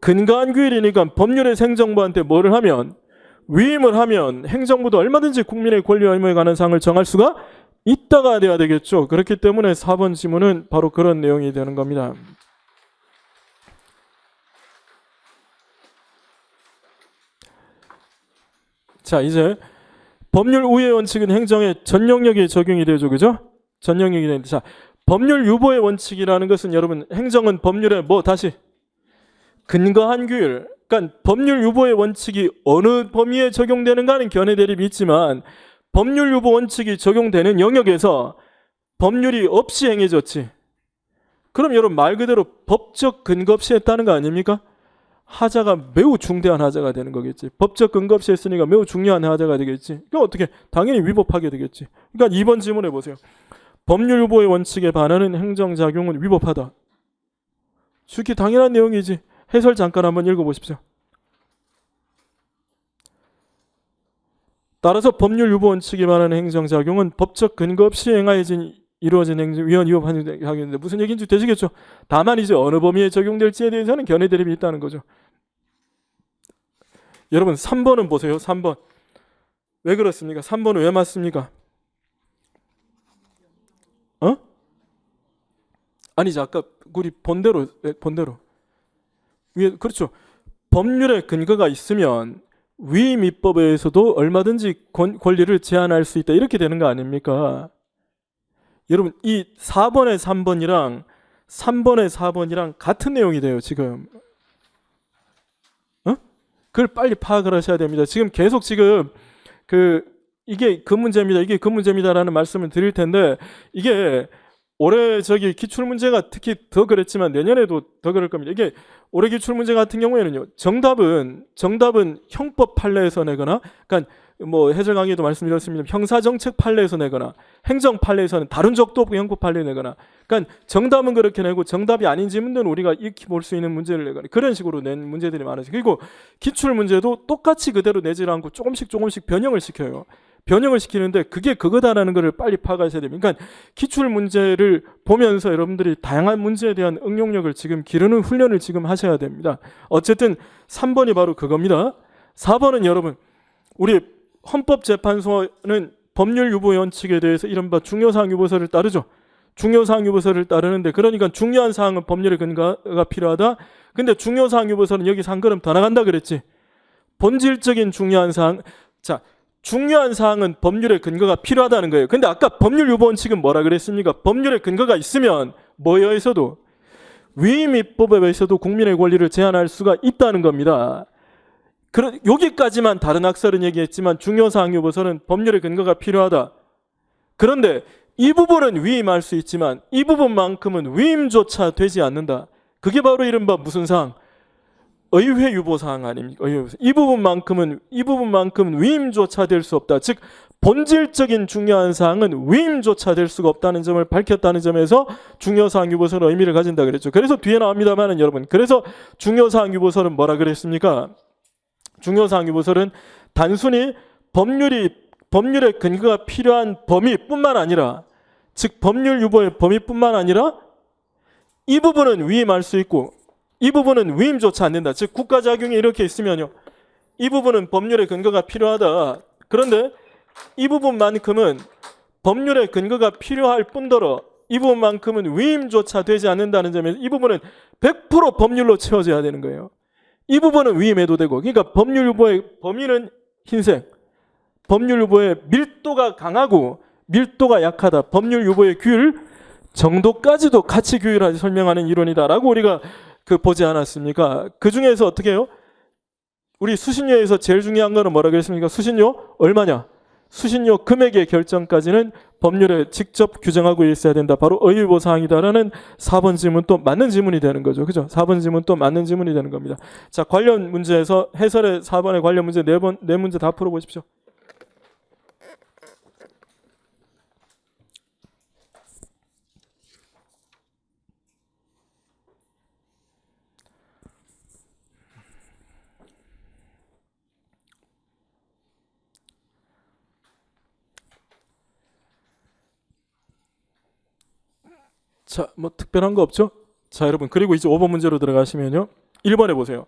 근거한 규율이니까 법률에서 행정부한테 뭐를 하면 위임을 하면 행정부도 얼마든지 국민의 권리와 의무에 관한 사항을 정할 수가 있다가 돼야 되겠죠. 그렇기 때문에 4번 지문은 바로 그런 내용이 되는 겁니다. 자, 이제 법률 우회 원칙은 행정의 전 영역에 적용이 되죠. 그죠? 전 영역이 되는데 자, 법률 유보의 원칙이라는 것은 여러분 행정은 법률에 다시 근거한 규율, 그러니까 법률 유보의 원칙이 어느 범위에 적용되는가는 견해 대립이 있지만 법률 유보 원칙이 적용되는 영역에서 법률이 없이 행해졌지. 그럼 여러분 말 그대로 법적 근거 없이 했다는 거 아닙니까? 하자가 매우 중대한 하자가 되는 거겠지. 법적 근거 없이 했으니까 매우 중요한 하자가 되겠지. 그럼 어떻게? 당연히 위법하게 되겠지. 그러니까 2번 질문해 보세요. 법률 유보의 원칙에 반하는 행정작용은 위법하다. 쉽게 당연한 내용이지. 해설 잠깐 한번 읽어보십시오. 따라서 법률 유보 원칙에 반하는 행정작용은 법적 근거 없이 이루어진 행정 위헌 위법한 행위인데 무슨 얘기인지 되시겠죠? 다만 이제 어느 범위에 적용될지에 대해서는 견해 대립이 있다는 거죠. 여러분 3번은 보세요. 3번. 왜 그렇습니까? 3번은 왜 맞습니까? 아니죠. 아까 우리 본대로 위에 그렇죠. 법률에 근거가 있으면 위임 입법에서도 얼마든지 권리를 제한할 수 있다. 이렇게 되는 거 아닙니까? 여러분 이 4번의 3번이랑 3번의 4번이랑 같은 내용이 돼요. 지금 그걸 빨리 파악을 하셔야 됩니다. 지금 계속 이게 그 문제입니다. 이게 그 문제입니다라는 말씀을 드릴 텐데 이게 올해 기출문제가 특히 더 그랬지만 내년에도 더 그럴 겁니다. 이게 올해 기출문제 같은 경우에는요. 정답은 형법 판례에서 내거나 그러니까 해설 강의에도 말씀드렸습니다. 형사정책 판례에서 내거나 행정 판례에서는 다룬 적도 없고 형법 판례 내거나 그러니까 정답은 그렇게 내고 정답이 아닌 질문들은 우리가 익히 볼 수 있는 문제를 내거나 그런 식으로 낸 문제들이 많아요. 그리고 기출문제도 똑같이 그대로 내질 않고 조금씩 변형을 시켜요. 변형을 시키는데 그게 그거다라는 것을 빨리 파악하셔야 됩니다. 그러니까 기출 문제를 보면서 여러분들이 다양한 문제에 대한 응용력을 지금 기르는 훈련을 지금 하셔야 됩니다. 어쨌든 3번이 바로 그겁니다. 4번은 여러분 우리 헌법재판소는 법률 유보 원칙에 대해서 이른바 중요사항 유보서를 따르죠. 중요사항 유보서를 따르는데 그러니까 중요한 사항은 법률의 근거가 필요하다. 근데 중요사항 유보서는 여기서 한 걸음 더 나간다 그랬지. 본질적인 중요한 사항. 자, 중요한 사항은 법률의 근거가 필요하다는 거예요. 근데 아까 법률 유보 원칙은 뭐라 그랬습니까? 법률의 근거가 있으면 뭐에 의해서도 위임 입법에 의해서도 국민의 권리를 제한할 수가 있다는 겁니다. 여기까지만 다른 학설은 얘기했지만 중요사항 유보서는 법률의 근거가 필요하다. 그런데 이 부분은 위임할 수 있지만 이 부분만큼은 위임조차 되지 않는다. 그게 바로 이른바 무슨 사항? 의회 유보 사항 아닙니까? 이 부분만큼은 위임조차 될 수 없다. 즉 본질적인 중요한 사항은 위임조차 될 수가 없다는 점을 밝혔다는 점에서 중요사항 유보서는 의미를 가진다 그랬죠. 그래서 뒤에 나옵니다만은 여러분, 그래서 중요사항 유보서는 뭐라 그랬습니까? 중요사항 유보서는 단순히 법률의 근거가 필요한 범위뿐만 아니라, 즉 법률 유보의 범위뿐만 아니라 이 부분은 위임할 수 있고 이 부분은 위임조차 안 된다. 즉 국가작용이 이렇게 있으면요, 이 부분은 법률의 근거가 필요하다. 그런데 이 부분만큼은 법률의 근거가 필요할 뿐더러 이 부분만큼은 위임조차 되지 않는다는 점에서 이 부분은 100% 법률로 채워져야 되는 거예요. 이 부분은 위임해도 되고, 그러니까 법률 유보의 범위는 흰색, 법률 유보의 밀도가 강하고 밀도가 약하다. 법률 유보의 규율 정도까지도 같이 규율하지 설명하는 이론이다라고 우리가 보지 않았습니까? 그 중에서 어떻게 해요? 우리 수신료에서 제일 중요한 거는 뭐라 그랬습니까? 수신료 얼마냐? 수신료 금액의 결정까지는 법률에 직접 규정하고 있어야 된다. 바로 의유보 사항이다라는 4번 지문 또 맞는 지문이 되는 거죠. 그죠? 4번 지문 또 맞는 지문이 되는 겁니다. 자, 관련 문제에서 해설의 4번의 관련 문제 네 문제 다 풀어보십시오. 자, 뭐 특별한 거 없죠? 자, 여러분, 그리고 이제 5번 문제로 들어가시면요, 1번에 보세요.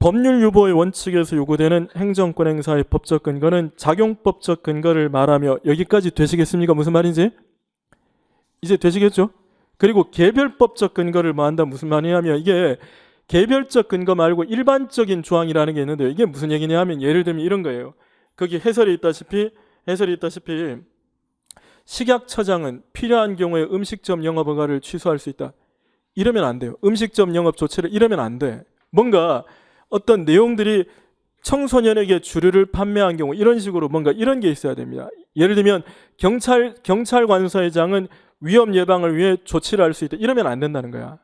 법률 유보의 원칙에서 요구되는 행정권 행사의 법적 근거는 작용법적 근거를 말하며, 여기까지 되시겠습니까? 무슨 말인지? 이제 되시겠죠? 그리고 개별법적 근거를 말한다. 무슨 말이냐면, 이게 개별적 근거 말고 일반적인 조항이라는 게 있는데요, 이게 무슨 얘기냐 하면, 예를 들면 이런 거예요. 거기 해설이 있다시피 식약처장은 필요한 경우에 음식점 영업 허가를 취소할 수 있다. 이러면 안 돼요. 음식점 영업 조치를 이러면 안 돼. 뭔가 어떤 내용들이 청소년에게 주류를 판매한 경우 이런 식으로 뭔가 이런 게 있어야 됩니다. 예를 들면 경찰관서회장은 위험 예방을 위해 조치를 할 수 있다. 이러면 안 된다는 거야.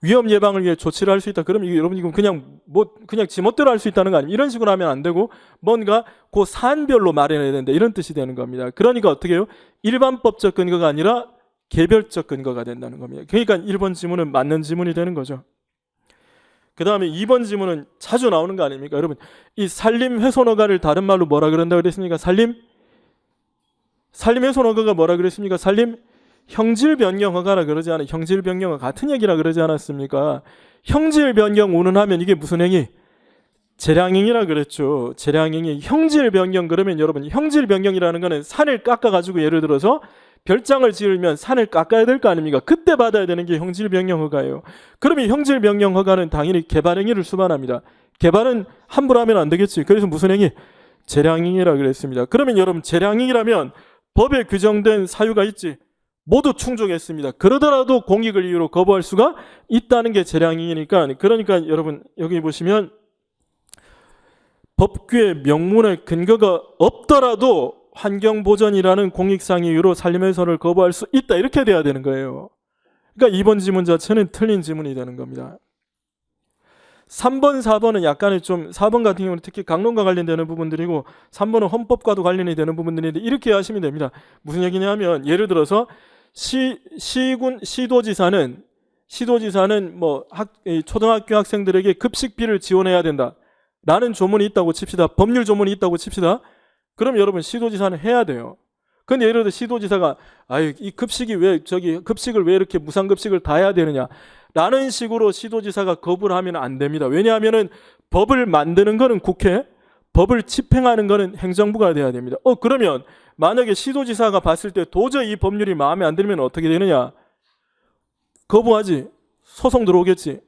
위험 예방을 위해 조치를 할 수 있다. 그럼 여러분 이건 그냥 지멋대로 할 수 있다는 거 아니에요? 이런 식으로 하면 안 되고 뭔가 그 사안별로 마련해야 된다. 이런 뜻이 되는 겁니다. 그러니까 어떻게 해요? 일반법적 근거가 아니라 개별적 근거가 된다는 겁니다. 그러니까 1번 지문은 맞는 지문이 되는 거죠. 그 다음에 2번 지문은 자주 나오는 거 아닙니까? 여러분, 이 산림 훼손 허가를 다른 말로 뭐라 그런다고 그랬습니까? 산림 훼손 허가가 뭐라 그랬습니까? 산림 형질 변경 허가라 그러지 않아요. 형질 변경과 같은 얘기라 그러지 않았습니까? 형질 변경 운운하면 이게 무슨 행위? 재량행위라 그랬죠. 재량행위. 형질 변경 그러면 여러분, 형질 변경이라는 거는 산을 깎아가지고 예를 들어서 별장을 지으면 산을 깎아야 될 거 아닙니까? 그때 받아야 되는 게 형질 변경 허가예요. 그러면 형질 변경 허가는 당연히 개발 행위를 수반합니다. 개발은 함부로 하면 안 되겠지. 그래서 무슨 행위? 재량행위라 그랬습니다. 그러면 여러분, 재량행위라면 법에 규정된 사유가 있지. 모두 충족했습니다. 그러더라도 공익을 이유로 거부할 수가 있다는 게 재량행위니까. 그러니까 여러분, 여기 보시면 법규의 명문의 근거가 없더라도 환경보전이라는 공익상 이유로 산림훼손을 거부할 수 있다. 이렇게 돼야 되는 거예요. 그러니까 2번 지문 자체는 틀린 지문이 되는 겁니다. 3번, 4번은 약간의 4번 같은 경우는 특히 강론과 관련되는 부분들이고 3번은 헌법과도 관련이 되는 부분들인데 이렇게 하시면 됩니다. 무슨 얘기냐면, 예를 들어서 시도지사는 초등학교 학생들에게 급식비를 지원해야 된다 라는 조문이 있다고 칩시다. 법률 조문이 있다고 칩시다. 그럼 여러분, 시도지사는 해야 돼요. 근데 예를 들어 시도지사가 이 급식을 왜 이렇게 무상급식을 다 해야 되느냐 라는 식으로 시도지사가 거부를 하면 안 됩니다. 왜냐하면은 법을 만드는 거는 국회, 법을 집행하는 거는 행정부가 돼야 됩니다. 그러면 만약에 시도지사가 봤을 때 도저히 이 법률이 마음에 안 들면 어떻게 되느냐? 거부하지. 소송 들어오겠지.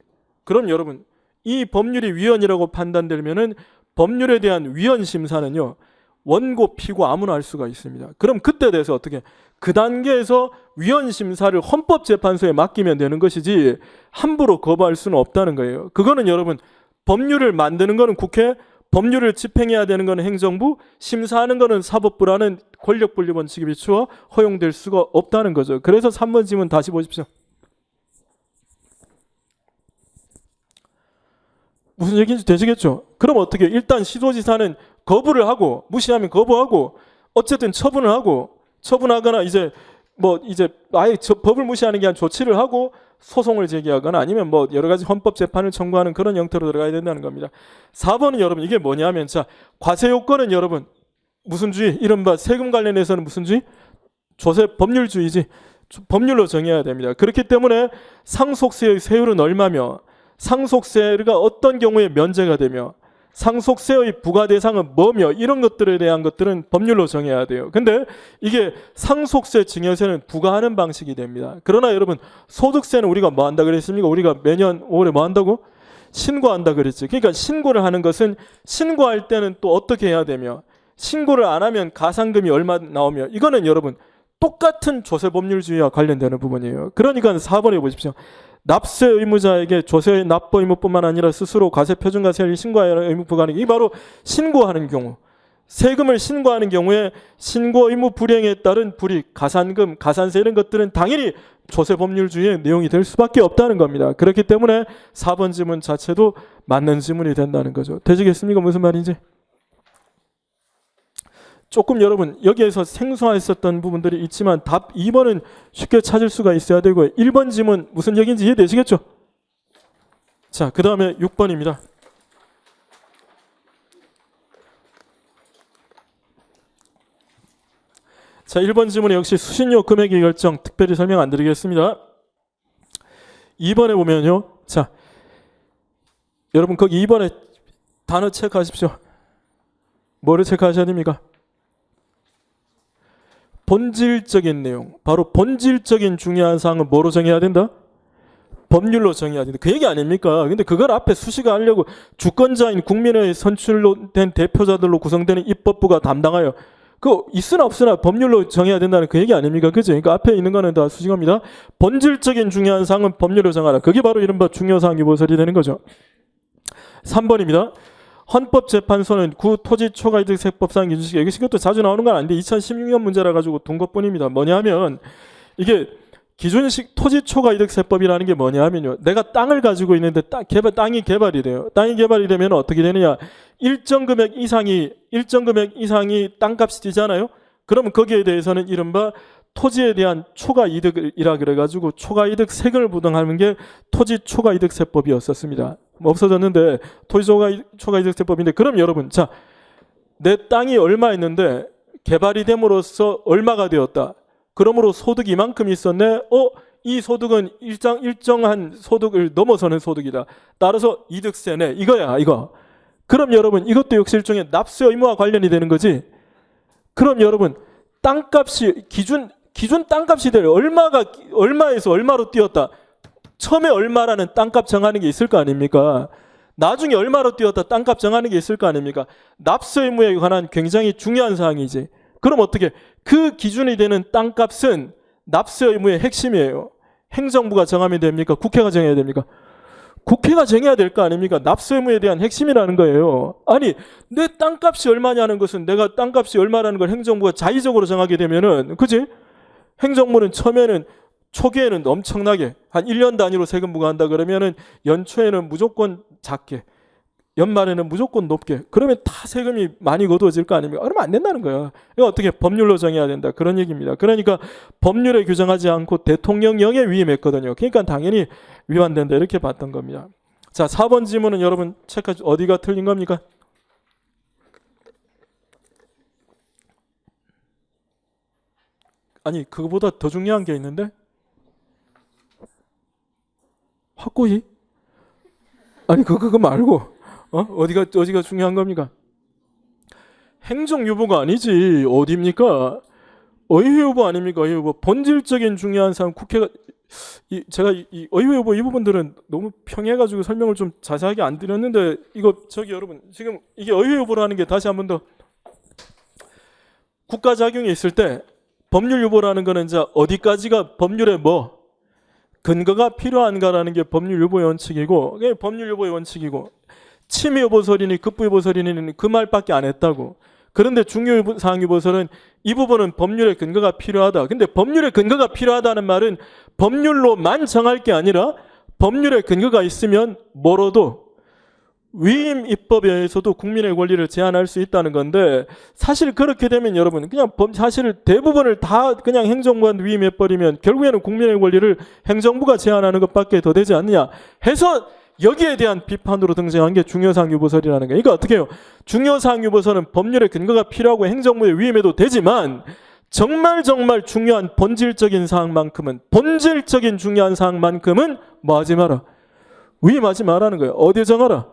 그럼 여러분, 이 법률이 위헌이라고 판단되면은 법률에 대한 위헌 심사는요, 원고, 피고 아무나 할 수가 있습니다. 그럼 그때 대해서 어떻게 그 단계에서 위헌 심사를 헌법재판소에 맡기면 되는 것이지 함부로 거부할 수는 없다는 거예요. 그거는 여러분 법률을 만드는 거는 국회, 법률을 집행해야 되는 거는 행정부, 심사하는 거는 사법부라는 권력분리 원칙에 비추어 허용될 수가 없다는 거죠. 그래서 3번 질문 다시 보십시오. 무슨 얘기인지 되시겠죠? 그럼 어떻게 일단 시도지사는 거부를 하고 무시하면 거부하고 어쨌든 처분을 하고 처분하거나 이제 아예 법을 무시하는 게 아니라 조치를 하고 소송을 제기하거나 아니면 뭐 여러 가지 헌법 재판을 청구하는 그런 형태로 들어가야 된다는 겁니다. 4번은 여러분 이게 뭐냐면 자 과세 요건은 여러분 무슨 주의? 이른바 세금 관련해서는 무슨 주의? 조세 법률주의지. 법률로 정해야 됩니다. 그렇기 때문에 상속세의 세율은 얼마며 상속세가 어떤 경우에 면제가 되며 상속세의 부과 대상은 뭐며 이런 것들에 대한 것들은 법률로 정해야 돼요. 근데 이게 상속세 증여세는 부과하는 방식이 됩니다. 그러나 여러분 소득세는 우리가 뭐 한다 그랬습니까? 우리가 매년 5월에 뭐 한다고? 신고한다 그랬지. 그러니까 신고를 하는 것은 신고할 때는 또 어떻게 해야 되며 신고를 안 하면 가산금이 얼마 나오며 이거는 여러분 똑같은 조세법률주의와 관련되는 부분이에요. 그러니까 4번에 보십시오. 납세 의무자에게 조세 납부 의무뿐만 아니라 스스로 과세 표준과세를 신고하는 의무 부과하는 게 이 바로 신고하는 경우 세금을 신고하는 경우에 신고 의무 불이행에 따른 불이익, 가산금, 가산세 이런 것들은 당연히 조세법률주의의 내용이 될 수밖에 없다는 겁니다. 그렇기 때문에 4번 지문 자체도 맞는 지문이 된다는 거죠. 되시겠습니까? 무슨 말인지? 조금 여러분 여기에서 생소했었던 부분들이 있지만 답 2번은 쉽게 찾을 수가 있어야 되고요. 1번 지문 무슨 얘기인지 이해되시겠죠? 자, 그 다음에 6번입니다. 자, 1번 지문에 역시 수신료 금액의 결정 특별히 설명 안 드리겠습니다. 2번에 보면요. 자, 여러분 거기 2번에 단어 체크하십시오. 뭐를 체크하셔야 됩니까? 본질적인 내용, 바로 본질적인 중요한 사항은 뭐로 정해야 된다? 법률로 정해야 된다. 그 얘기 아닙니까? 근데 그걸 앞에 수시가 하려고 주권자인 국민의 선출로 된 대표자들로 구성되는 입법부가 담당하여 그거 있으나 없으나 법률로 정해야 된다는 그 얘기 아닙니까? 그죠? 그러니까 앞에 있는 거는 다 수식어입니다. 본질적인 중요한 사항은 법률로 정하라. 그게 바로 이른바 중요사항 유보설이 되는 거죠. 3번입니다. 헌법재판소는 구토지초과이득세법상 기준시기 이것도 자주 나오는 건 아닌데 2016년 문제라 가지고 둔 것뿐입니다. 뭐냐면 이게 기준식 토지초과이득세법이라는 게 뭐냐면요. 내가 땅을 가지고 있는데 땅이 개발이 돼요. 땅이 개발이 되면 어떻게 되느냐? 일정 금액 이상이 땅값이 뛰잖아요. 그러면 거기에 대해서는 이른바 토지에 대한 초과이득이라 그래가지고 초과이득 세금을 부담하는 게 토지초과이득세법이었었습니다. 없어졌는데 토지초과이득세법인데 그럼 여러분 자 내 땅이 얼마 있는데 개발이 됨으로써 얼마가 되었다. 그러므로 소득이 이만큼 있었네. 이 소득은 일정한 소득을 넘어서는 소득이다. 따라서 이득세네. 이거야 이거. 그럼 여러분 이것도 역시 일종의 납세 의무와 관련이 되는 거지. 그럼 여러분 땅값이 기준 땅값이 될 얼마에서 얼마로 뛰었다. 처음에 얼마라는 땅값 정하는 게 있을 거 아닙니까? 나중에 얼마로 뛰었다 땅값 정하는 게 있을 거 아닙니까? 납세 의무에 관한 굉장히 중요한 사항이지. 그럼 어떻게 그 기준이 되는 땅값은 납세 의무의 핵심이에요. 행정부가 정하면 됩니까? 국회가 정해야 됩니까? 국회가 정해야 될 거 아닙니까? 납세 의무에 대한 핵심이라는 거예요. 아니 내 땅값이 얼마냐는 것은 내가 땅값이 얼마라는 걸 행정부가 자의적으로 정하게 되면은 그지? 행정부는 처음에는 초기에는 엄청나게 한 1년 단위로 세금 부과한다 그러면은 연초에는 무조건 작게 연말에는 무조건 높게 그러면 다 세금이 많이 거두어질 거 아닙니까? 그러면 안 된다는 거야. 이거 어떻게 법률로 정해야 된다 그런 얘기입니다. 그러니까 법률에 규정하지 않고 대통령령에 위임했거든요. 그러니까 당연히 위반된다 이렇게 봤던 겁니다. 자 4번 질문은 여러분 체크 어디가 틀린 겁니까? 아니 그거보다 더 중요한 게 있는데 확고히? 아니 그거 말고 어디가 중요한 겁니까? 행정유보가 아니지 어디입니까? 의회유보 아닙니까? 의회유보 본질적인 중요한 사항 국회가 제가 이 의회유보 이 부분들은 너무 평해가지고 설명을 좀 자세하게 안 드렸는데 이거 여러분 지금 이게 의회유보라는 게 다시 한 번 더 국가작용이 있을 때 법률 유보라는 거는 이제 어디까지가 법률에 뭐 근거가 필요한가라는 게 법률 유보의 원칙이고, 그게 법률 유보의 원칙이고, 침해 유보설이니 급부 유보설이니 그 말밖에 안 했다고. 그런데 중요사항 유보설은 이 부분은 법률의 근거가 필요하다. 근데 법률의 근거가 필요하다는 말은 법률로만 정할 게 아니라 법률의 근거가 있으면 뭐로도 위임 입법에 의해서도 국민의 권리를 제한할 수 있다는 건데, 사실 그렇게 되면 여러분 그냥 사실 대부분을 다 그냥 행정부한테 위임해버리면 결국에는 국민의 권리를 행정부가 제한하는 것밖에 더 되지 않느냐 해서 여기에 대한 비판으로 등장한 게 중요사항 유보설이라는 거예요. 그러니까 어떻게 해요? 중요사항 유보설은 법률의 근거가 필요하고 행정부에 위임해도 되지만 정말 중요한 본질적인 사항만큼은, 본질적인 중요한 사항만큼은 뭐 하지 마라? 위임하지 마라는 거예요. 어디에 정하라?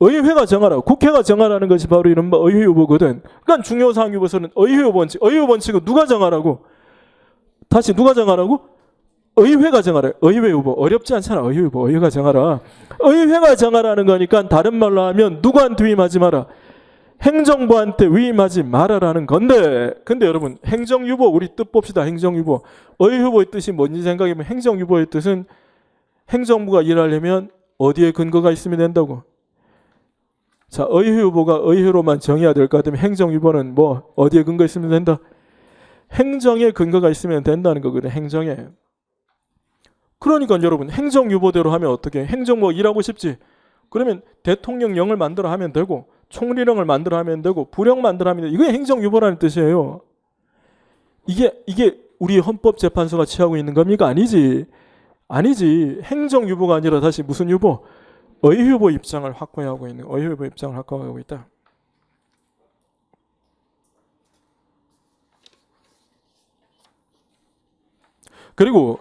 의회가 정하라. 국회가 정하라는 것이 바로 이른바 의회 유보거든. 그러니까 중요사항 유보설은 의회 유보 원칙. 의회 유보 원칙은 누가 정하라고? 다시 누가 정하라고? 의회가 정하라. 의회 유보. 어렵지 않잖아. 의회 유보. 의회가 정하라. 의회가 정하라는 거니까 다른 말로 하면 누구한테 위임하지 마라? 행정부한테 위임하지 말아라는 건데, 근데 여러분 행정유보, 우리 뜻 봅시다. 행정유보. 의회유보의 뜻이 뭔지 생각해보면 행정유보의 뜻은 행정부가 일하려면 어디에 근거가 있으면 된다고. 자, 의회유보가 의회로만 정해야 될 것 같으면 행정유보는 뭐 어디에 근거 있으면 된다? 행정에 근거가 있으면 된다는 거거든. 행정에. 그러니까 여러분 행정유보대로 하면 어떻게 해? 행정부가 일하고 싶지? 그러면 대통령령을 만들어 하면 되고, 총리령을 만들어 하면 되고, 부령 만들어 하면 되고, 이게 행정유보라는 뜻이에요. 이게 우리 헌법재판소가 취하고 있는 겁니까? 아니지. 행정유보가 아니라 다시 무슨 유보? 의회유보 입장을 확고하고 있는, 의회유보 입장을 확고하고 있다. 그리고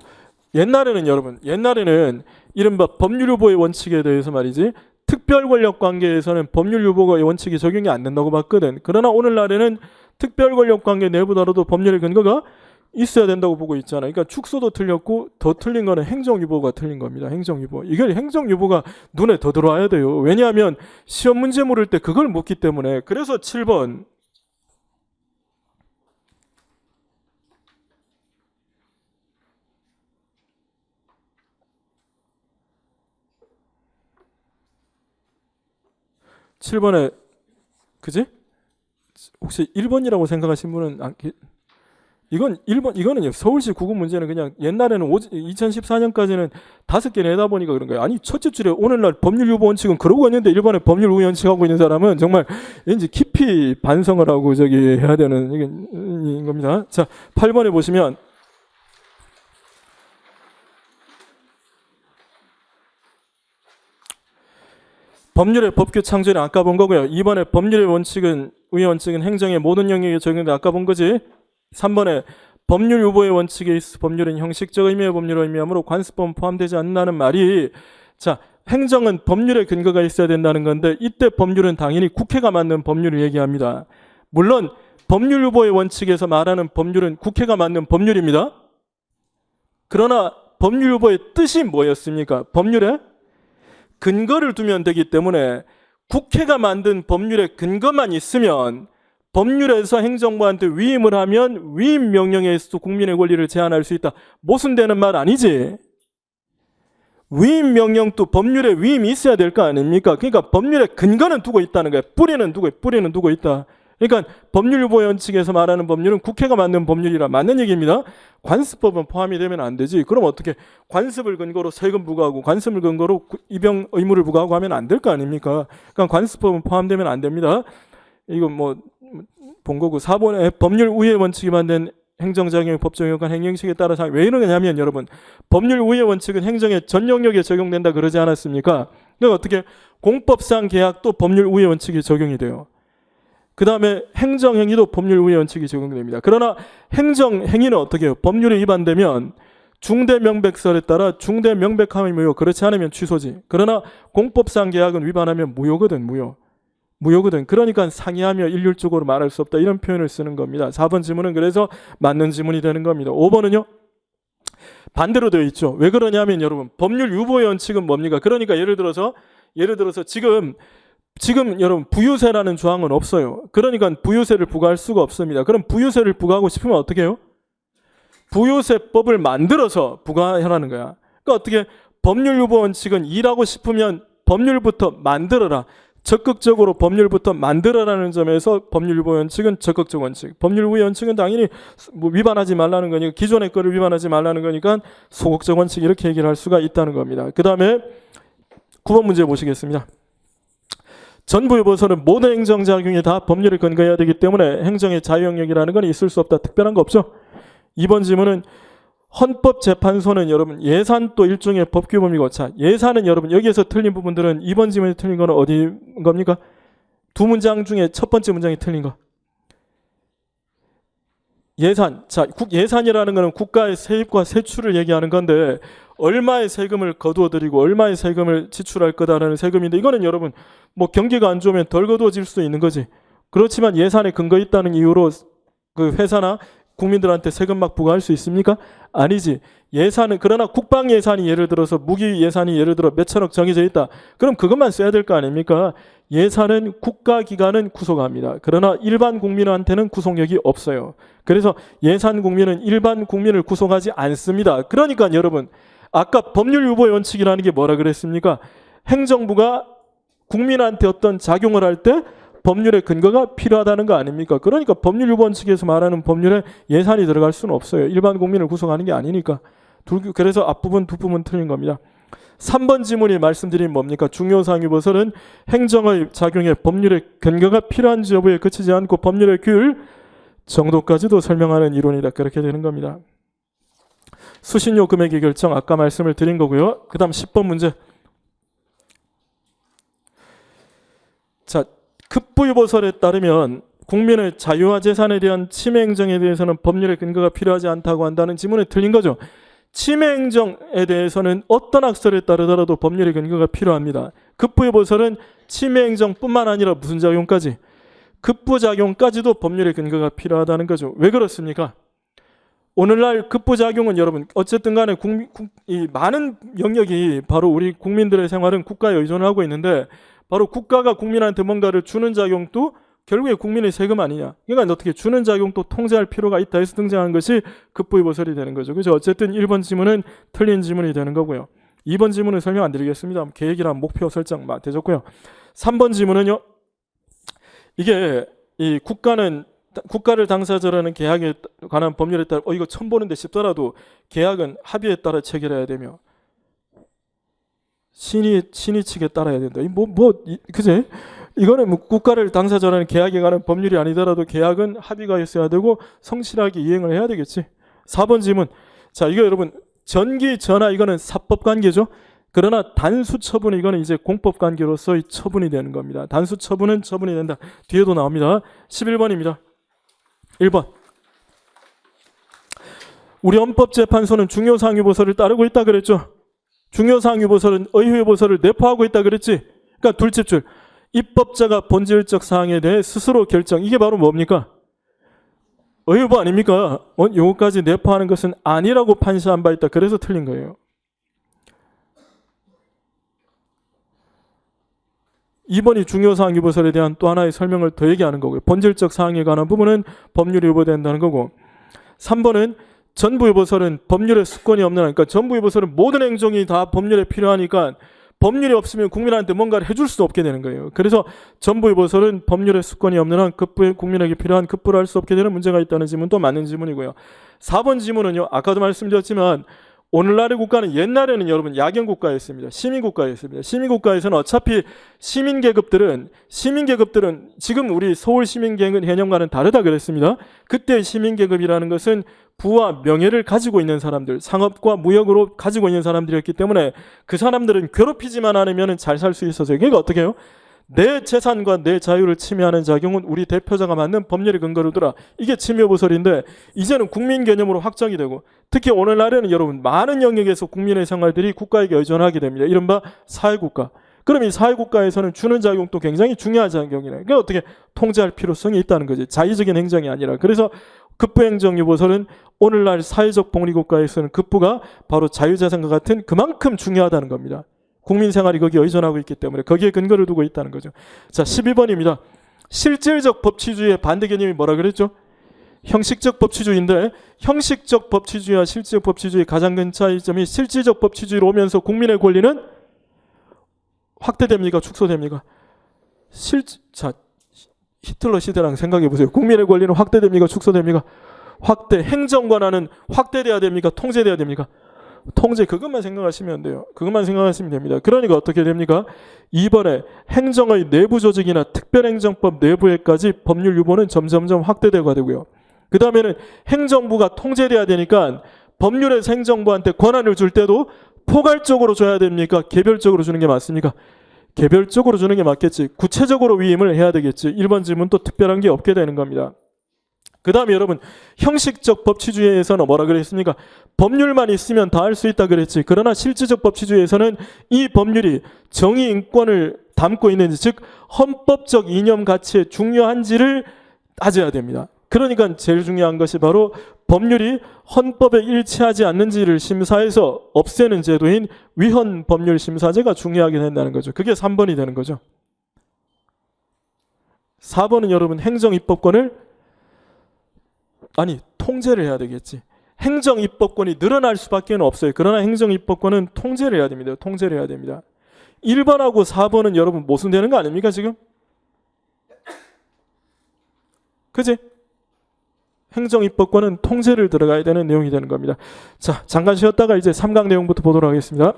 옛날에는 이른바 법률유보의 원칙에 대해서 말이지, 특별권력관계에서는 법률유보의 원칙이 적용이 안 된다고 봤거든. 그러나 오늘날에는 특별권력관계 내부더라도 법률의 근거가 있어야 된다고 보고 있잖아요. 그러니까 축소도 틀렸고 더 틀린 거는 행정유보가 틀린 겁니다. 행정유보. 이게 행정유보가 눈에 더 들어와야 돼요. 왜냐하면 시험 문제 물을 때 그걸 묻기 때문에. 그래서 7번. 그지? 혹시 1번이라고 생각하신 분은 이거는요. 서울시 구급 문제는 그냥 옛날에는 2014년까지는 5개 내다 보니까 그런 거예요. 아니 첫째 줄에 오늘날 법률 유보 원칙은 그러고 있는데 일본에 법률 우회 원칙하고 있는 사람은 정말 왠지 깊이 반성을 하고 해야 되는 이게 겁니다. 자, 8번에 보시면 법률의 법규 창조는 아까 본 거고요. 2번에 법률의 원칙은, 우회 원칙은 행정의 모든 영역에 적용돼 아까 본 거지. 3번에 법률 유보의 원칙에 있어 법률은 형식적 의미의 법률을 의미하므로 관습법은 포함되지 않는다는 말이, 자, 행정은 법률의 근거가 있어야 된다는 건데 이때 법률은 당연히 국회가 만든 법률을 얘기합니다. 물론 법률 유보의 원칙에서 말하는 법률은 국회가 만든 법률입니다. 그러나 법률 유보의 뜻이 뭐였습니까? 법률에 근거를 두면 되기 때문에 국회가 만든 법률의 근거만 있으면 법률에서 행정부한테 위임을 하면 위임 명령에 의해서 국민의 권리를 제한할 수 있다. 모순되는 말 아니지? 위임 명령도 법률에 위임이 있어야 될 거 아닙니까? 그러니까 법률의 근거는 두고 있다는 거예요. 뿌리는 두고 있다. 그러니까 법률 유보의 원칙에서 말하는 법률은 국회가 만든 법률이라 맞는 얘기입니다. 관습법은 포함이 되면 안 되지. 그럼 어떻게 관습을 근거로 세금 부과하고 관습을 근거로 입영 의무를 부과하고 하면 안 될 거 아닙니까? 그러니까 관습법은 포함되면 안 됩니다. 이건 뭐 본 거고. 4번에 법률 우회 원칙이 만든 행정작용의 법적 요건 행정식에 따라서 왜 이러냐면 여러분 법률 우회 원칙은 행정의 전 영역에 적용된다 그러지 않았습니까? 그러니까 어떻게 공법상 계약도 법률 우회 원칙이 적용이 돼요. 그 다음에 행정행위도 법률 우회 원칙이 적용됩니다. 그러나 행정행위는 어떻게 해요? 법률에 위반되면 중대명백설에 따라 중대명백함이 무효, 그렇지 않으면 취소지. 그러나 공법상 계약은 위반하면 무효거든. 그러니까 상이하며 일률적으로 말할 수 없다, 이런 표현을 쓰는 겁니다. 4번 지문은 그래서 맞는 지문이 되는 겁니다. 5번은요 반대로 되어 있죠. 왜 그러냐면 여러분 법률 유보의 원칙은 뭡니까? 그러니까 예를 들어서 지금 지금 여러분 부유세라는 조항은 없어요. 그러니까 부유세를 부과할 수가 없습니다. 그럼 부유세를 부과하고 싶으면 어떻게 해요? 부유세법을 만들어서 부과하라는 거야. 그러니까 어떻게 법률 유보 원칙은 일하고 싶으면 법률부터 만들어라. 적극적으로 법률부터 만들어라는 점에서 법률 유보 원칙은 적극적 원칙. 법률 유보 원칙은 당연히 뭐 위반하지 말라는 거니까 기존의 거를 위반하지 말라는 거니까 소극적 원칙 이렇게 얘기를 할 수가 있다는 겁니다. 그 다음에 9번 문제 보시겠습니다. 전부유보서는 모든 행정작용이 다 법률에 근거해야 되기 때문에 행정의 자유영역이라는 건 있을 수 없다. 특별한 거 없죠. 2번 질문은 헌법재판소는 여러분 예산도 일종의 법규범이고, 자 예산은 여러분 여기에서 틀린 부분들은 2번 질문에 틀린 거는 어디 겁니까? 두 문장 중에 첫 번째 문장이 틀린 거. 예산. 자 예산이라는 거는 국가의 세입과 세출을 얘기하는 건데 얼마의 세금을 거두어들이고 얼마의 세금을 지출할 거다라는 세금인데, 이거는 여러분 뭐 경기가 안 좋으면 덜 거두어질 수도 있는 거지. 그렇지만 예산에 근거 있다는 이유로 그 회사나 국민들한테 세금 막 부과할 수 있습니까? 아니지. 예산은, 그러나 국방 예산이 예를 들어서 무기 예산이 예를 들어 몇천억 정해져 있다. 그럼 그것만 써야 될 거 아닙니까? 예산은 국가기관은 구속합니다. 그러나 일반 국민한테는 구속력이 없어요. 그래서 예산 국민은 일반 국민을 구속하지 않습니다. 그러니까 여러분 아까 법률 유보 원칙이라는 게 뭐라 그랬습니까? 행정부가 국민한테 어떤 작용을 할 때 법률의 근거가 필요하다는 거 아닙니까? 그러니까 법률 유보 원칙에서 말하는 법률에 예산이 들어갈 수는 없어요. 일반 국민을 구성하는 게 아니니까. 그래서 앞부분 두 부분 틀린 겁니다. 3번 지문이 말씀드린 뭡니까? 중요사항 유보서는 행정의 작용에 법률의 근거가 필요한지 여부에 그치지 않고 법률의 규율 정도까지도 설명하는 이론이다. 그렇게 되는 겁니다. 수신료 금액의 결정 아까 말씀을 드린 거고요. 그 다음 10번 문제. 자, 급부유보설에 따르면 국민의 자유와 재산에 대한 침해 행정에 대해서는 법률의 근거가 필요하지 않다고 한다는 지문에 틀린 거죠. 침해 행정에 대해서는 어떤 학설에 따르더라도 법률의 근거가 필요합니다. 급부유보설은 침해 행정뿐만 아니라 무슨 작용까지? 급부작용까지도 법률의 근거가 필요하다는 거죠. 왜 그렇습니까? 오늘날 급부작용은 여러분 어쨌든 간에 이 많은 영역이 바로 우리 국민들의 생활은 국가에 의존을 하고 있는데, 바로 국가가 국민한테 뭔가를 주는 작용도 결국에 국민의 세금 아니냐. 그러니까 어떻게 주는 작용도 통제할 필요가 있다 해서 등장한 것이 급부유보설이 되는 거죠. 그래서 어쨌든 1번 지문은 틀린 지문이 되는 거고요. 2번 지문은 설명 안 드리겠습니다. 계획이란 목표 설정 되셨고요. 3번 지문은요. 이게 이 국가를 당사자라는 계약에 관한 법률에 따라 이거 처음 보는데 싶더라도 계약은 합의에 따라 체결해야 되며 신의 측에 따라야 된다. 그제? 이거는 뭐 국가를 당사자라는 계약에 관한 법률이 아니더라도 계약은 합의가 있어야 되고 성실하게 이행을 해야 되겠지. 4번 질문. 자, 이거 여러분 전기 전화 이거는 사법 관계죠. 그러나 단수 처분은 이거는 이제 공법 관계로서의 처분이 되는 겁니다. 단수 처분은 처분이 된다. 뒤에도 나옵니다. 11번입니다. 1번. 우리 헌법재판소는 중요사항 유보서를 따르고 있다 그랬죠. 중요사항 유보서는 의회 유보서를 내포하고 있다 그랬지. 그러니까 둘째 줄. 입법자가 본질적 사항에 대해 스스로 결정. 이게 바로 뭡니까? 의회 유보 아닙니까? 요거까지 내포하는 것은 아니라고 판시한 바 있다. 그래서 틀린 거예요. 2번이 중요사항 유보설에 대한 또 하나의 설명을 더 얘기하는 거고요. 본질적 사항에 관한 부분은 법률이 유보된다는 거고, 3번은 전부유보설은 법률의 수권이 없는 한, 그러니까 전부유보설은 모든 행정이 다 법률에 필요하니까 법률이 없으면 국민한테 뭔가를 해줄 수도 없게 되는 거예요. 그래서 전부유보설은 법률의 수권이 없는 한 국민에게 필요한 급부를 할 수 없게 되는 문제가 있다는 지문도 맞는 지문이고요. 4번 지문은요. 아까도 말씀드렸지만 오늘날의 국가는 옛날에는 여러분 야경국가였습니다. 시민국가였습니다. 시민국가에서는 어차피 시민계급들은 지금 우리 서울 시민계급 개념과는 다르다 그랬습니다. 그때 시민계급이라는 것은 부와 명예를 가지고 있는 사람들, 상업과 무역으로 가지고 있는 사람들이었기 때문에 그 사람들은 괴롭히지만 않으면 잘 살 수 있었어요. 그러니까 어떻게 해요? 내 재산과 내 자유를 침해하는 작용은 우리 대표자가 만든 법률의 근거로 두라. 이게 침해보설인데 이제는 국민 개념으로 확정이 되고, 특히 오늘날에는 여러분 많은 영역에서 국민의 생활들이 국가에게 의존하게 됩니다. 이른바 사회국가. 그럼 이 사회국가에서는 주는 작용도 굉장히 중요한 작용이네. 그러니까 어떻게 통제할 필요성이 있다는 거지. 자의적인 행정이 아니라. 그래서 급부행정유보설은 오늘날 사회적 복리국가에서는 급부가 바로 자유재산과 같은 그만큼 중요하다는 겁니다. 국민 생활이 거기에 의존하고 있기 때문에 거기에 근거를 두고 있다는 거죠. 자, 12번입니다. 실질적 법치주의의 반대 개념이 뭐라 그랬죠? 형식적 법치주의인데 형식적 법치주의와 실질적 법치주의의 가장 큰 차이점이 실질적 법치주의로 오면서 국민의 권리는 확대됩니까? 축소됩니까? 자, 히틀러 시대랑 생각해 보세요. 국민의 권리는 확대됩니까? 축소됩니까? 확대. 행정 권한은 확대돼야 됩니까? 통제돼야 됩니까? 통제. 그것만 생각하시면 돼요. 그것만 생각하시면 됩니다. 그러니까 어떻게 됩니까? 이번에 행정의 내부 조직이나 특별행정법 내부에까지 법률 유보는 점점점 확대되고 되고요. 그 다음에는 행정부가 통제돼야 되니까 법률에서 행정부한테 권한을 줄 때도 포괄적으로 줘야 됩니까? 개별적으로 주는 게 맞습니까? 개별적으로 주는 게 맞겠지. 구체적으로 위임을 해야 되겠지. 1번 질문 또 특별한 게 없게 되는 겁니다. 그 다음에 여러분, 형식적 법치주의에서는 뭐라 그랬습니까? 법률만 있으면 다 할 수 있다 그랬지. 그러나 실질적 법치주의에서는 이 법률이 정의 인권을 담고 있는지, 즉 헌법적 이념 가치에 중요한지를 따져야 됩니다. 그러니까 제일 중요한 것이 바로 법률이 헌법에 일치하지 않는지를 심사해서 없애는 제도인 위헌 법률 심사제가 중요하게 된다는 거죠. 그게 3번이 되는 거죠. 4번은 여러분 행정입법권을 통제를 해야 되겠지. 행정입법권이 늘어날 수밖에 없어요. 그러나 행정입법권은 통제를 해야 됩니다. 통제를 해야 됩니다. 1번하고 4번은 여러분 모순되는 거 아닙니까 지금? 그지? 행정입법권은 통제를 들어가야 되는 내용이 되는 겁니다. 자, 잠깐 쉬었다가 이제 3강 내용부터 보도록 하겠습니다.